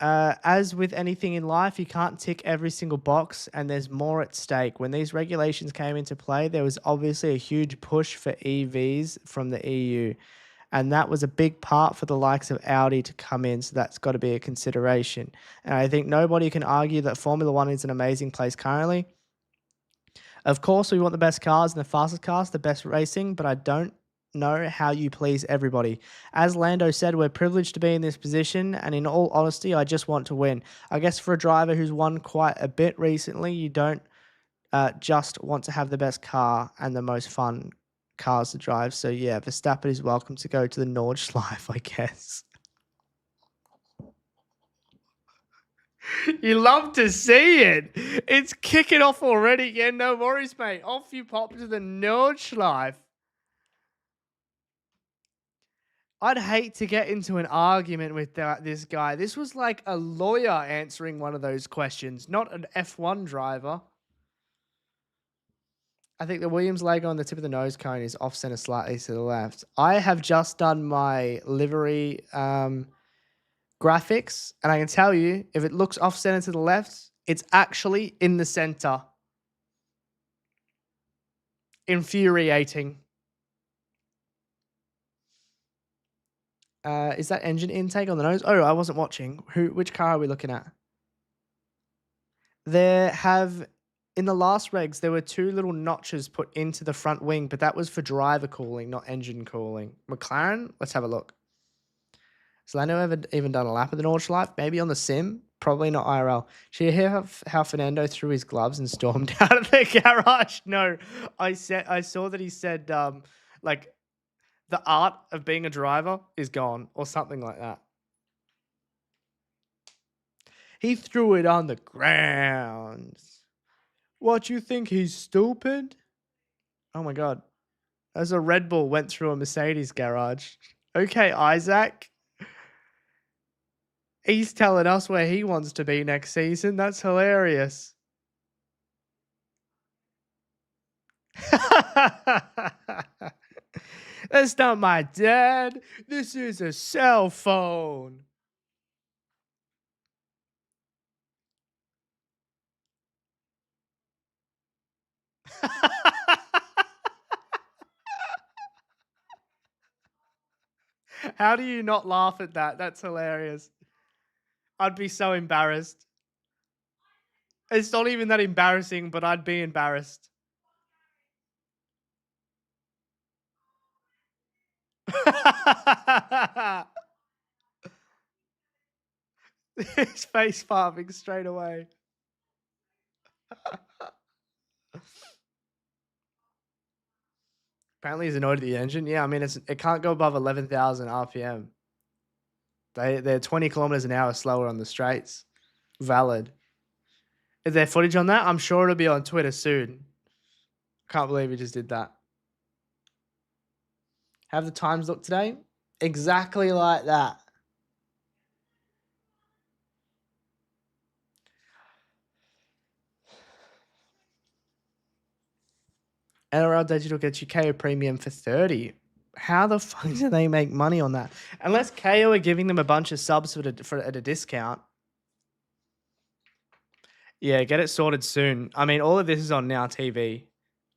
As with anything in life, you can't tick every single box, and there's more at stake. When these regulations came into play, there was obviously a huge push for EVs from the EU, and that was a big part for the likes of Audi to come in, so that's got to be a consideration. And I think nobody can argue that Formula One is an amazing place currently. Of course, we want the best cars and the fastest cars, the best racing, but I don't know how you please everybody. As Lando said, we're privileged to be in this position, and in all honesty, I just want to win. I guess for a driver who's won quite a bit recently, you don't just want to have the best car and the most fun cars to drive. So yeah, Verstappen is welcome to go to the Nordschleife, I guess. You love to see it. It's kicking off already. Yeah, no worries, mate. Off you pop to the Nordschleife. I'd hate to get into an argument with this guy. This was like a lawyer answering one of those questions, not an F1 driver. I think the Williams Lego on the tip of the nose cone is off center slightly to the left. I have just done my livery graphics, and I can tell you, if it looks off center to the left, it's actually in the center. Infuriating. Is that engine intake on the nose? Oh, I wasn't watching. Which car are we looking at? In the last regs, there were 2 little notches put into the front wing, but that was for driver cooling, not engine cooling. McLaren, let's have a look. Has Lando ever even done a lap of the Nordschleife? Maybe on the sim? Probably not IRL. Did you hear how Fernando threw his gloves and stormed out of the garage? No, I saw that he said, like, the art of being a driver is gone, or something like that. He threw it on the ground. What, you think he's stupid? Oh my God. As a Red Bull went through a Mercedes garage. Okay, Isaac. He's telling us where he wants to be next season. That's hilarious. That's not my dad. This is a cell phone. How do you not laugh at that? That's hilarious. I'd be so embarrassed. It's not even that embarrassing, but I'd be embarrassed. His face palming straight away. Apparently he's annoyed at the engine. Yeah, I mean, it can't go above 11,000 RPM. They're 20 kilometers an hour slower on the straights. Valid. Is there footage on that? I'm sure it'll be on Twitter soon. Can't believe he just did that. Have the times look today? Exactly like that. NRL Digital gets you KO Premium for 30. How the fuck do they make money on that? Unless KO are giving them a bunch of subs at a discount. Yeah, get it sorted soon. I mean, all of this is on Now TV.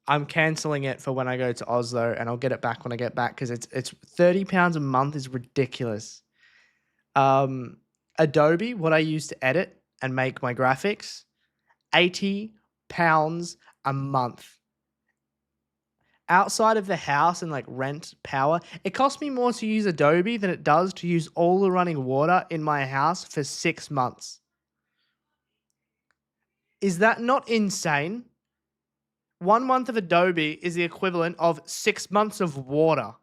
I'm cancelling it for when I go to Oslo, and I'll get it back when I get back because it's £30 a month is ridiculous. Adobe, what I use to edit and make my graphics, £80 a month. Outside of the house and like rent power, it costs me more to use Adobe than it does to use all the running water in my house for 6 months. Is that not insane? 1 month of Adobe is the equivalent of 6 months of water.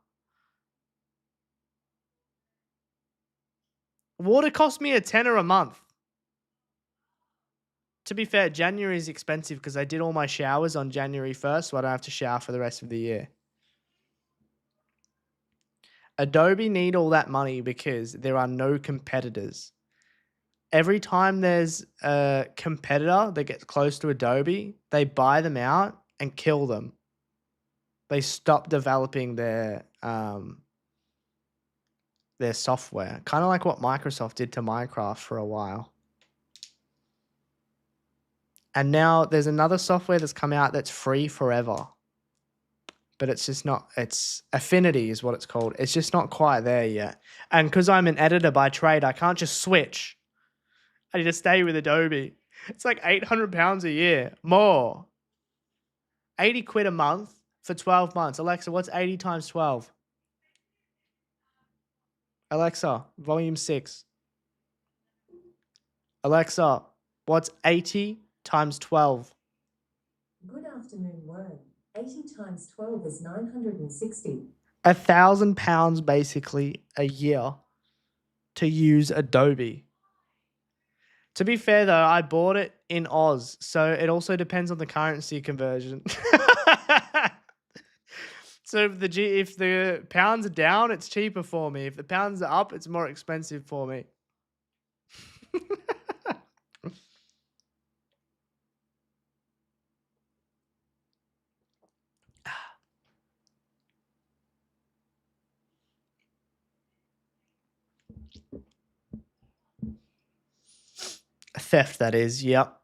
Water cost me a tenner a month. To be fair, January is expensive because I did all my showers on January 1st, so I don't have to shower for the rest of the year. Adobe need all that money because there are no competitors. Every time there's a competitor that gets close to Adobe, they buy them out and kill them. They stop developing their software. Kind of like what Microsoft did to Minecraft for a while. And now there's another software that's come out that's free forever. But it's just not, it's Affinity is what it's called. It's just not quite there yet. And because I'm an editor by trade, I can't just switch. I need to stay with Adobe. It's like £800 a year. More. 80 quid a month for 12 months. Alexa, what's 80 times 12? Alexa, volume 6. Alexa, what's 80 times 12? Good afternoon, world. 80 times 12 is 960. £1,000 basically a year to use Adobe. To be fair though, I bought it in Oz, so it also depends on the currency conversion. So if the pounds are down, it's cheaper for me. If the pounds are up, it's more expensive for me. Theft, that is. Yep.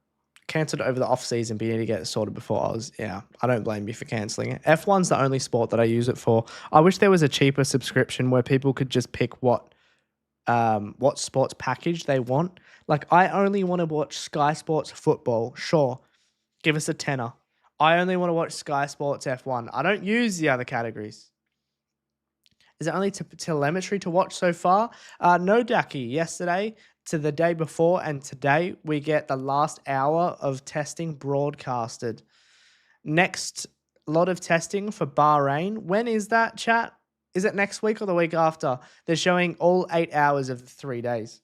Cancelled over the off season, but you need to get it sorted before Oz. Yeah, I don't blame you for cancelling it. F1's the only sport that I use it for. I wish there was a cheaper subscription where people could just pick what sports package they want. Like, I only want to watch Sky Sports football. Sure, give us a tenner. I only want to watch Sky Sports F1. I don't use the other categories. Is it only telemetry to watch so far? No, Ducky. Yesterday to the day before and today, we get the last hour of testing broadcasted. Next lot of testing for Bahrain. When is that, chat? Is it next week or the week after? They're showing all 8 hours of the 3 days.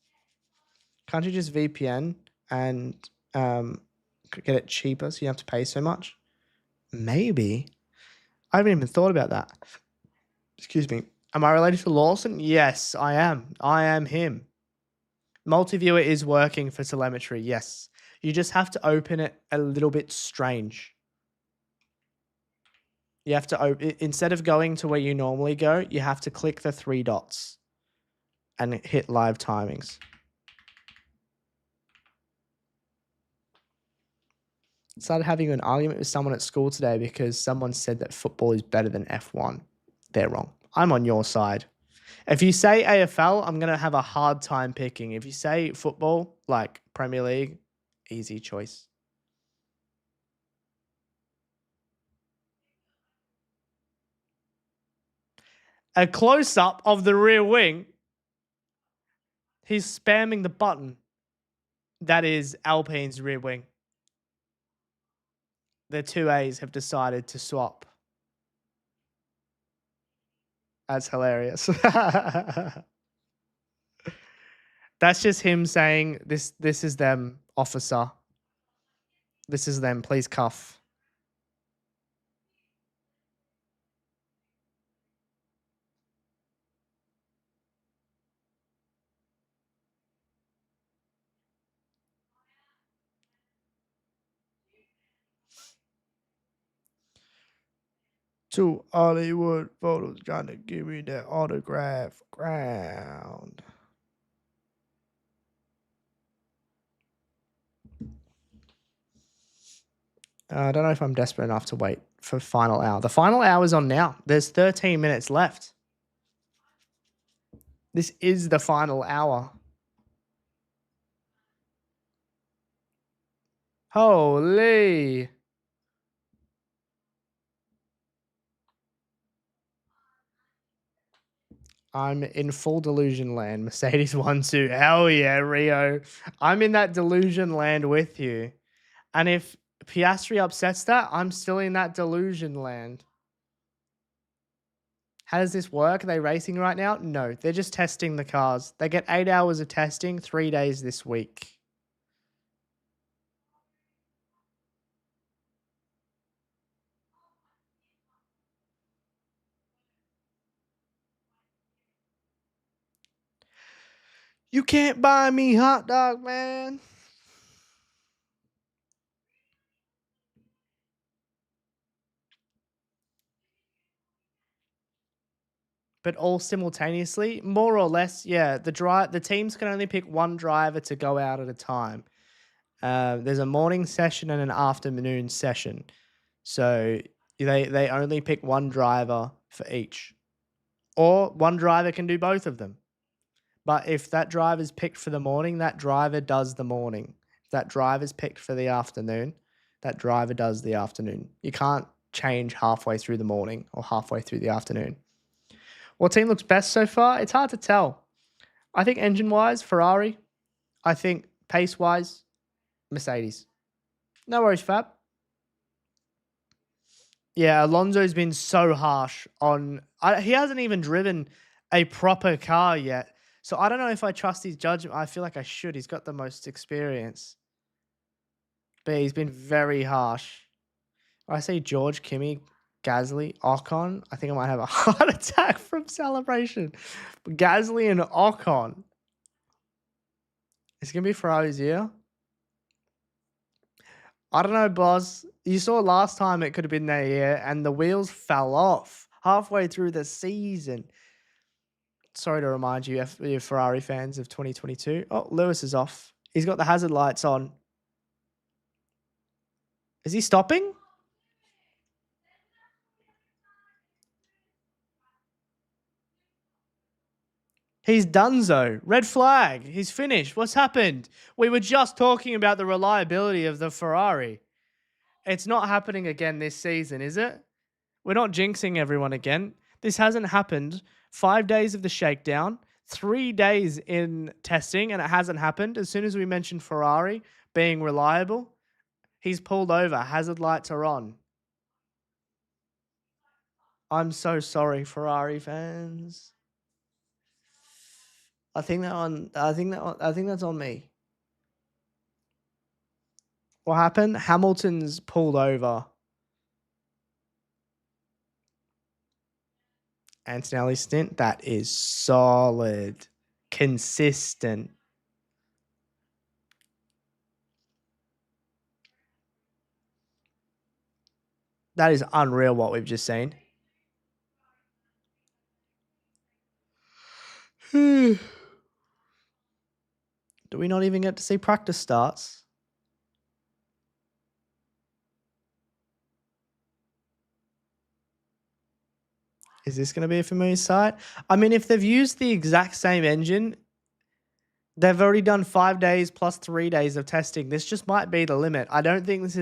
Can't you just VPN and get it cheaper so you don't have to pay so much? Maybe. I haven't even thought about that. Excuse me. Am I related to Lawson? Yes, I am. I am him. Multi-viewer is working for telemetry, yes. You just have to open it a little bit strange. You have to open, instead of going to where you normally go, you have to click the 3 dots and hit live timings. Started having an argument with someone at school today because someone said that football is better than F1. They're wrong. I'm on your side. If you say AFL, I'm going to have a hard time picking. If you say football, like Premier League, easy choice. A close-up of the rear wing. He's spamming the button. That is Alpine's rear wing. The 2As have decided to swap. That's hilarious. That's just him saying, this is them, officer. This is them, please cuff. To Hollywood photos trying to give me that autograph ground. I don't know if I'm desperate enough to wait for final hour. The final hour is on now. There's 13 minutes left. This is the final hour. Holy. I'm in full delusion land. Mercedes 1-2. Hell yeah, Rio. I'm in that delusion land with you. And if Piastri upsets that, I'm still in that delusion land. How does this work? Are they racing right now? No, they're just testing the cars. They get 8 hours of testing, 3 days this week. You can't buy me hot dog, man. But all simultaneously, more or less, yeah. The teams can only pick one driver to go out at a time. There's a morning session and an afternoon session, so they only pick one driver for each, or one driver can do both of them. But if that driver's picked for the morning, that driver does the morning. If that driver's picked for the afternoon, that driver does the afternoon. You can't change halfway through the morning or halfway through the afternoon. What team looks best so far? It's hard to tell. I think engine-wise, Ferrari. I think pace-wise, Mercedes. No worries, Fab. Yeah, Alonso's been so harsh on... he hasn't even driven a proper car yet. So I don't know if I trust his judgment. I feel like I should. He's got the most experience. But he's been very harsh. I say George, Kimi, Gasly, Ocon. I think I might have a heart attack from celebration. But Gasly and Ocon. It's going to be Ferrari's year. I don't know, boss. You saw last time it could have been their year, and the wheels fell off halfway through the season. Sorry to remind you, you Ferrari fans of 2022. Oh, Lewis is off. He's got the hazard lights on. Is he stopping? He's donezo. Red flag. He's finished. What's happened? We were just talking about the reliability of the Ferrari. It's not happening again this season, is it? We're not jinxing everyone again. This hasn't happened. 5 days of the shakedown, 3 days in testing, and it hasn't happened. As soon as we mentioned Ferrari being reliable, he's pulled over. Hazard lights are on. I'm so sorry, Ferrari fans. I think that's on me. What happened? Hamilton's pulled over. Antonelli stint. That is solid. Consistent. That is unreal what we've just seen. Do we not even get to see practice starts? Is this going to be a familiar sight? I mean, if they've used the exact same engine, they've already done 5 days plus 3 days of testing. This just might be the limit. I don't think this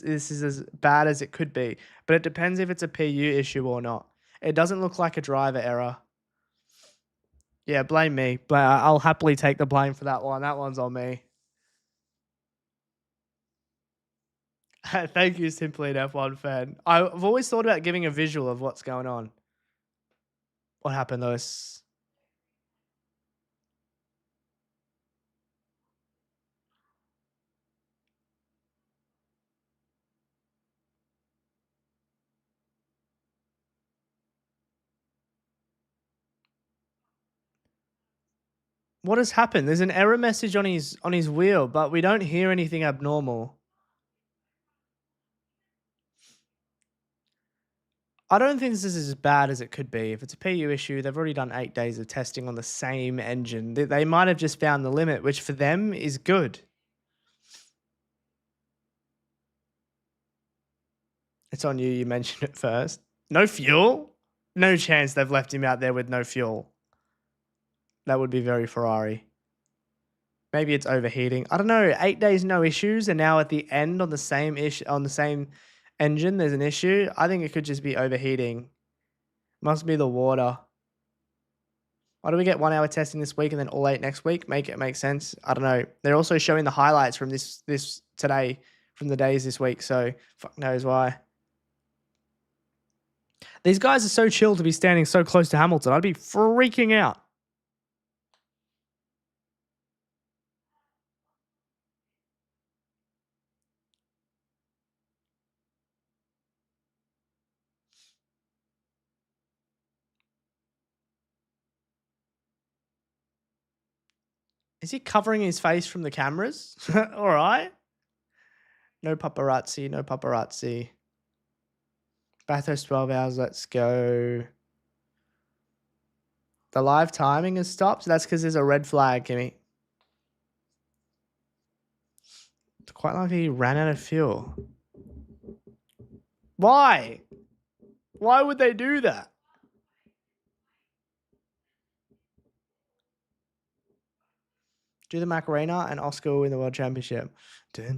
is as bad as it could be, but it depends if it's a PU issue or not. It doesn't look like a driver error. Yeah, blame me. But I'll happily take the blame for that one. That one's on me. Thank you, Simply an F1 fan. I've always thought about giving a visual of what's going on. What happened, Lewis? What has happened? There's an error message on his wheel, but we don't hear anything abnormal. I don't think this is as bad as it could be. If it's a PU issue, they've already done 8 days of testing on the same engine. They might have just found the limit, which for them is good. It's on you. You mentioned it first. No fuel? No chance they've left him out there with no fuel. That would be very Ferrari. Maybe it's overheating. I don't know. 8 days, no issues, and now at the end on the same engine, there's an issue. I think it could just be overheating. Must be the water. Why do we get 1 hour testing this week and then all 8 next week? Make it make sense. I don't know. They're also showing the highlights from this today from the days this week, so fuck knows why. These guys are so chill to be standing so close to Hamilton. I'd be freaking out. Is he covering his face from the cameras? All right. No paparazzi, no paparazzi. Bathurst 12 hours, let's go. The live timing has stopped. That's because there's a red flag, Kimmy. It's quite like he ran out of fuel. Why? Why would they do that? Do the Macarena and Oscar will win the World Championship. Hey,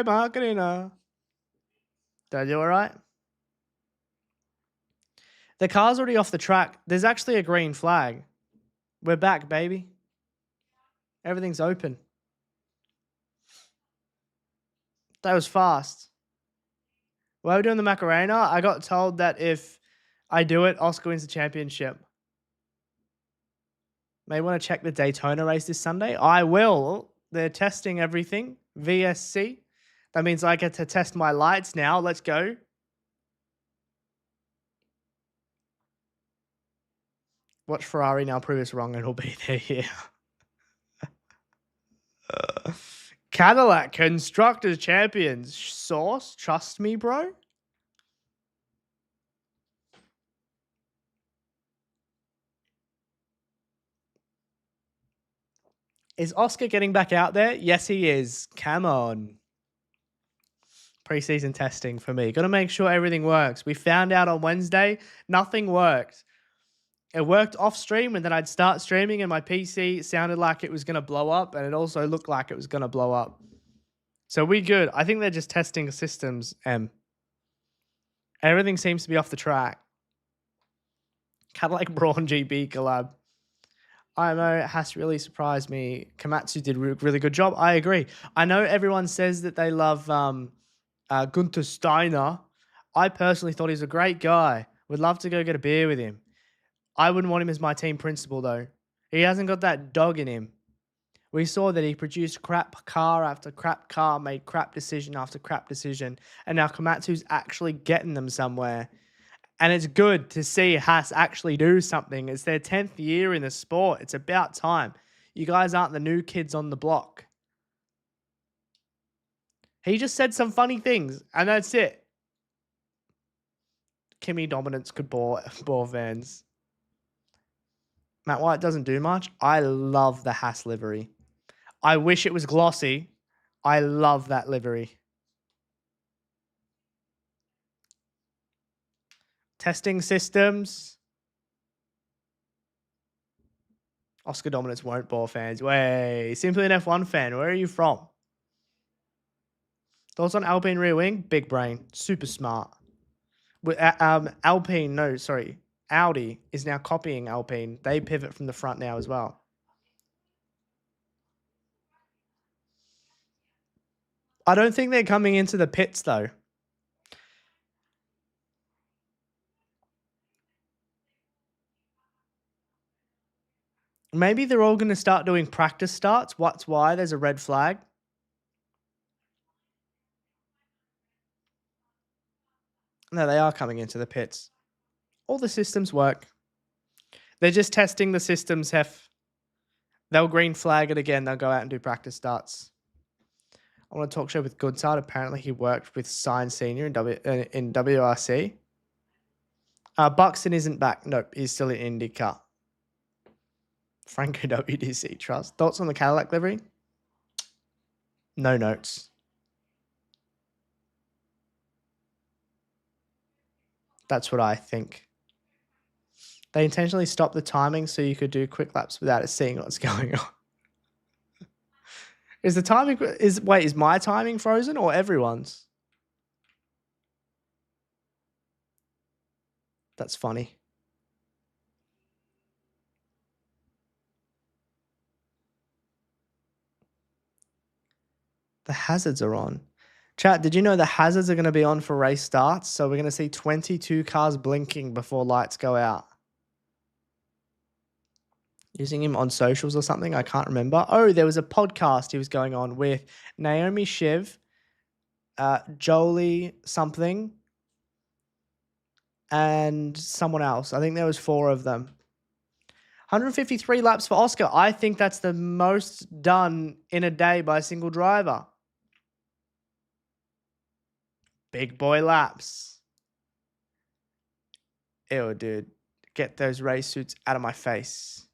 Macarena. Did I do all right? The car's already off the track. There's actually a green flag. We're back, baby. Everything's open. That was fast. While we're doing the Macarena, I got told that if I do it, Oscar wins the championship. May want to check the Daytona race this Sunday. I will. They're testing everything. VSC. That means I get to test my lights now. Let's go. Watch Ferrari now prove us wrong and it'll be there here. Cadillac Constructors Champions. Source, trust me, bro. Is Oscar getting back out there? Yes, he is. Come on. Preseason testing for me. Got to make sure everything works. We found out on Wednesday, nothing worked. It worked off stream and then I'd start streaming and my PC sounded like it was going to blow up and it also looked like it was going to blow up. So we good. I think they're just testing systems, Everything seems to be off the track. Cadillac Braun GB collab. IMO has really surprised me. Komatsu did a really good job. I agree. I know everyone says that they love Gunther Steiner. I personally thought he's a great guy. Would love to go get a beer with him. I wouldn't want him as my team principal, though. He hasn't got that dog in him. We saw that he produced crap car after crap car, made crap decision after crap decision, and now Komatsu's actually getting them somewhere. And it's good to see Haas actually do something. It's their 10th year in the sport. It's about time. You guys aren't the new kids on the block. He just said some funny things, and that's it. Kimmy dominance could bore fans. Matt White doesn't do much. I love the Haas livery. I wish it was glossy. I love that livery. Testing systems. Oscar dominance won't bore fans. Way. Simply an F1 fan. Where are you from? Thoughts on Alpine rear wing? Big brain. Super smart. Alpine, no, sorry. Audi is now copying Alpine. They pivot from the front now as well. I don't think they're coming into the pits, though. Maybe they're all going to start doing practice starts. What's why there's a red flag? No, they are coming into the pits. All the systems work. They're just testing the systems, Hef. They'll green flag it again. They'll go out and do practice starts. I want to talk show with Goodside. Apparently, he worked with Sign Senior in WRC. Buxton isn't back. Nope, he's still in IndyCar. Franco WDC Trust. Thoughts on the Cadillac livery? No notes. That's what I think. They intentionally stopped the timing so you could do quick laps without it seeing what's going on. Is the timing is my timing frozen or everyone's? That's funny. The hazards are on. Chat, did you know the hazards are going to be on for race starts? So we're going to see 22 cars blinking before lights go out. Using him on socials or something, I can't remember. Oh, there was a podcast he was going on with Naomi Shiv, Jolie something, and someone else. I think there was 4 of them. 153 laps for Oscar. I think that's the most done in a day by a single driver. Big boy laps. Ew, dude. Get those race suits out of my face.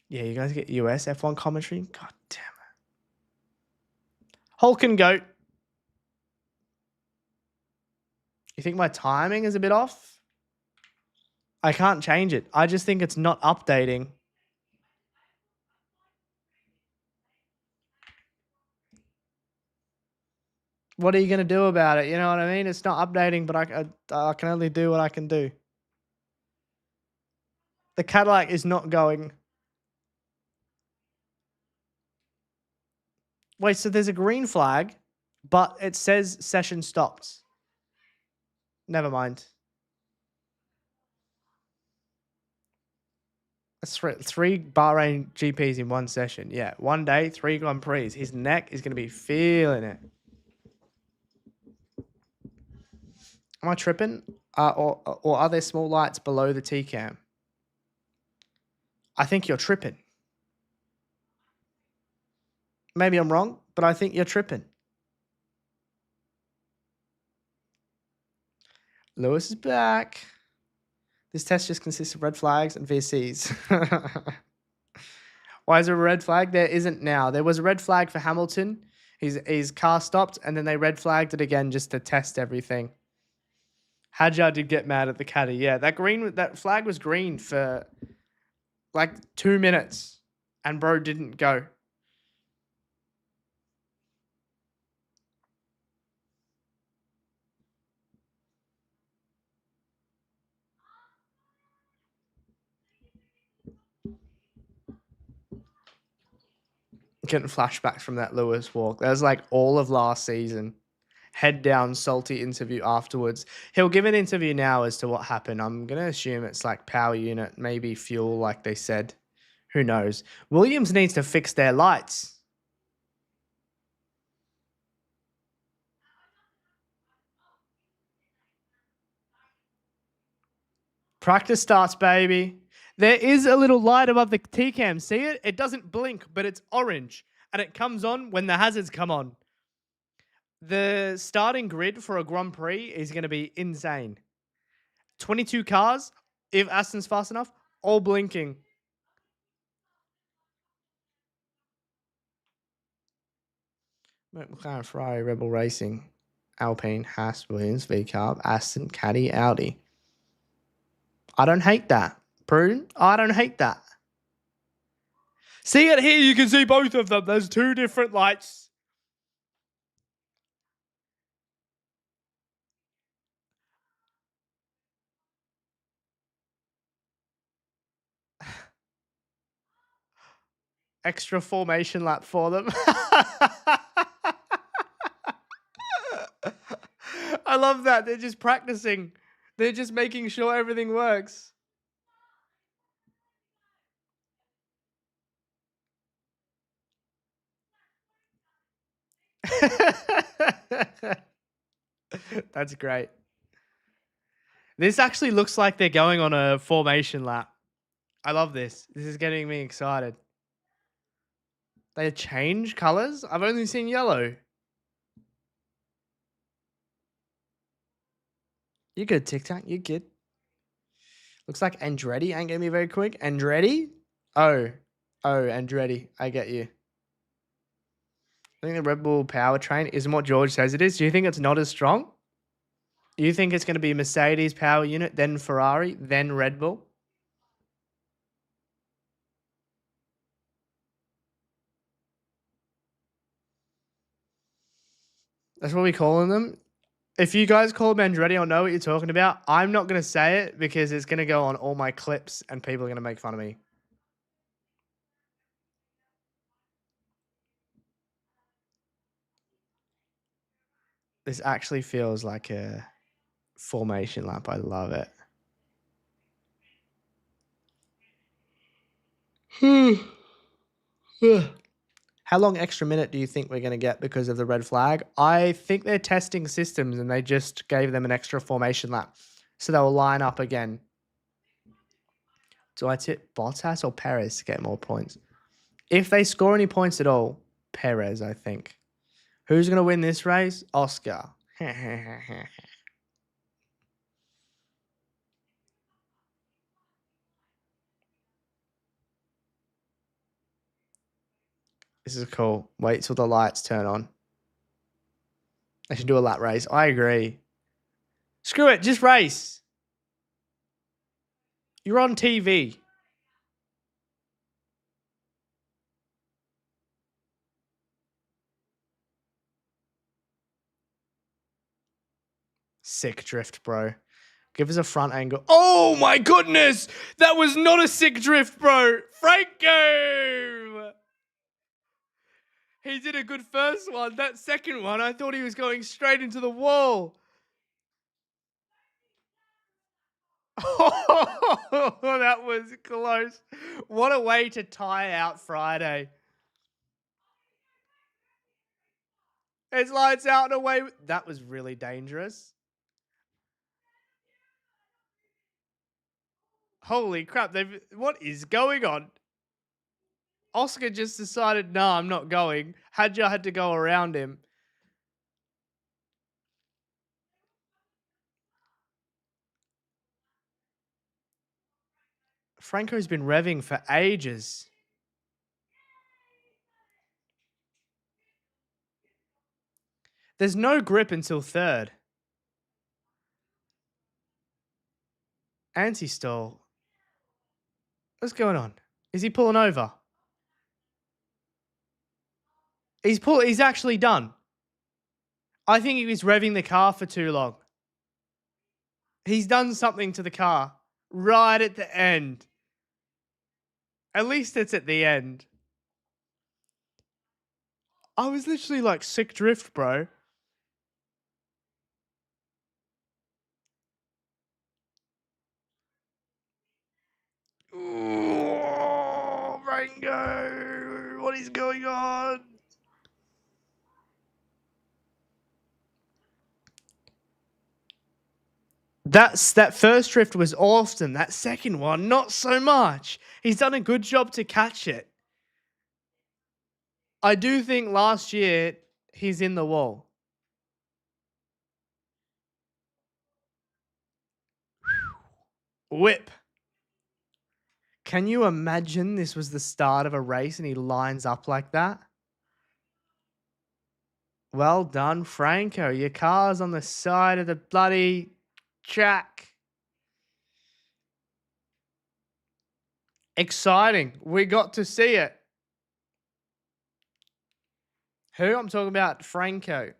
Yeah, you guys get US F1 commentary? God damn it. Hulk and Goat. You think my timing is a bit off? I can't change it. I just think it's not updating. What are you going to do about it? You know what I mean? It's not updating, but I can only do what I can do. The Cadillac is not going. Wait, so there's a green flag, but it says session stopped. Never mind. That's 3 Bahrain GPs in one session. Yeah, one day, 3 Grand Prix. His neck is going to be feeling it. Am I tripping? Or are there small lights below the T-cam? I think you're tripping. Maybe I'm wrong, but I think you're tripping. Lewis is back. This test just consists of red flags and VCs. Why is there a red flag? There isn't now. There was a red flag for Hamilton. His car stopped, and then they red flagged it again just to test everything. Hadjar did get mad at the caddy. Yeah, that flag was green for like 2 minutes, and bro didn't go. Getting flashbacks from that Lewis walk. That was like all of last season. Head down, salty interview afterwards. He'll give an interview now as to what happened. I'm going to assume it's like power unit, maybe fuel, like they said. Who knows? Williams needs to fix their lights. Practice starts, baby. There is a little light above the T-cam. See it? It doesn't blink, but it's orange. And it comes on when the hazards come on. The starting grid for a Grand Prix is going to be insane. 22 cars, if Aston's fast enough, all blinking. McLaren, Ferrari, Rebel Racing, Alpine, Haas, Williams, V-Carb, Aston, Caddy, Audi. I don't hate that. Prune, I don't hate that. See it here, you can see both of them. There's 2 different lights. Extra formation lap for them. I love that. They're just practicing. They're just making sure everything works. That's great. This actually looks like they're going on a formation lap. I love this. This is getting me excited. They change colors? I've only seen yellow. You good, Tic Tac? You good? Looks like Andretti ain't gonna be very quick. Andretti? Oh, Andretti. I get you. I think the Red Bull powertrain isn't what George says it is. Do you think it's not as strong? You think it's going to be Mercedes power unit, then Ferrari, then Red Bull? That's what we're calling them. If you guys call them Andretti, I'll know what you're talking about. I'm not going to say it because it's going to go on all my clips and people are going to make fun of me. This actually feels like a formation lap. I love it. How long extra minute do you think we're going to get because of the red flag? I think they're testing systems and they just gave them an extra formation lap. So they'll line up again. Do I tip Bottas or Perez to get more points? If they score any points at all, Perez, I think. Who's going to win this race? Oscar. This is cool. Wait till the lights turn on. I should do a lap race. I agree. Screw it. Just race. You're on TV. Sick drift, bro. Give us a front angle. Oh my goodness! That was not a sick drift, bro. Franco! He did a good first one. That second one, I thought he was going straight into the wall. Oh, that was close. What a way to tie out Friday. It's lights out and away. That was really dangerous. Holy crap. What is going on? Oscar just decided, no, I'm not going. Hadja had to go around him. Franco's been revving for ages. There's no grip until third. Anti-stall. What's going on? Is he pulling over? He's actually done. I think he was revving the car for too long. He's done something to the car right at the end. At least it's at the end. I was literally like sick drift, bro. Oh, Rango. What is going on? That first drift was awesome. That second one, not so much. He's done a good job to catch it. I do think last year he's in the wall. Whip. Can you imagine this was the start of a race and he lines up like that? Well done, Franco. Your car's on the side of the bloody track. Exciting. We got to see it. Who? I'm talking about Franco.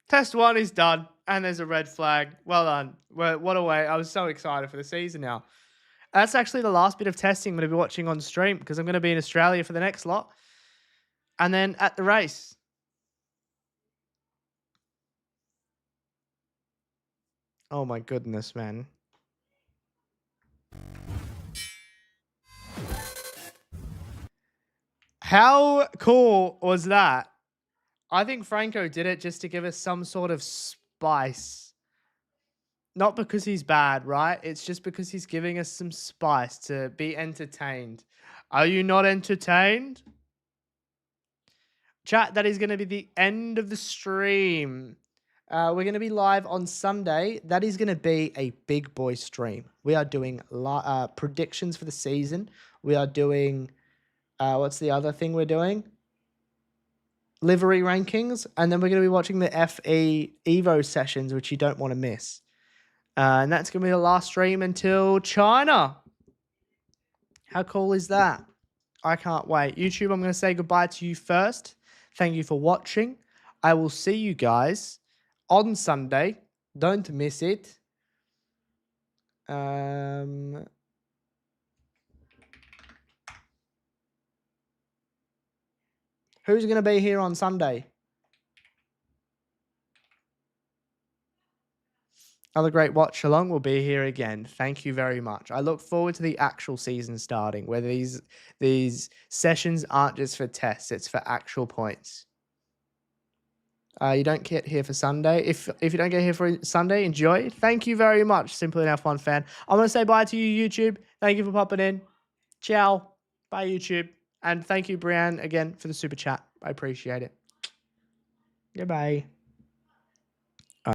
Test 1 is done. And there's a red flag. Well done. What a way. I was so excited for the season now. That's actually the last bit of testing I'm going to be watching on stream because I'm going to be in Australia for the next lot. And then at the race. Oh my goodness, man. How cool was that? I think Franco did it just to give us some sort of spice. Not because he's bad, right? It's just because he's giving us some spice to be entertained. Are you not entertained? Chat, that is going to be the end of the stream. We're going to be live on Sunday. That is going to be a big boy stream. We are doing predictions for the season. We are doing, what's the other thing we're doing? Livery rankings. And then we're going to be watching the FE Evo sessions, which you don't want to miss. And that's going to be the last stream until China. How cool is that? I can't wait. YouTube, I'm going to say goodbye to you first. Thank you for watching. I will see you guys on Sunday. Don't miss it. Who's going to be here on Sunday? Another great watch along. Will be here again. Thank you very much. I look forward to the actual season starting, where these sessions aren't just for tests; it's for actual points. You don't get here for Sunday. If you don't get here for Sunday, enjoy. Thank you very much, Simply an F1 fan. I'm gonna say bye to you, YouTube. Thank you for popping in. Ciao. Bye, YouTube. And thank you, Brianne, again for the super chat. I appreciate it. Goodbye.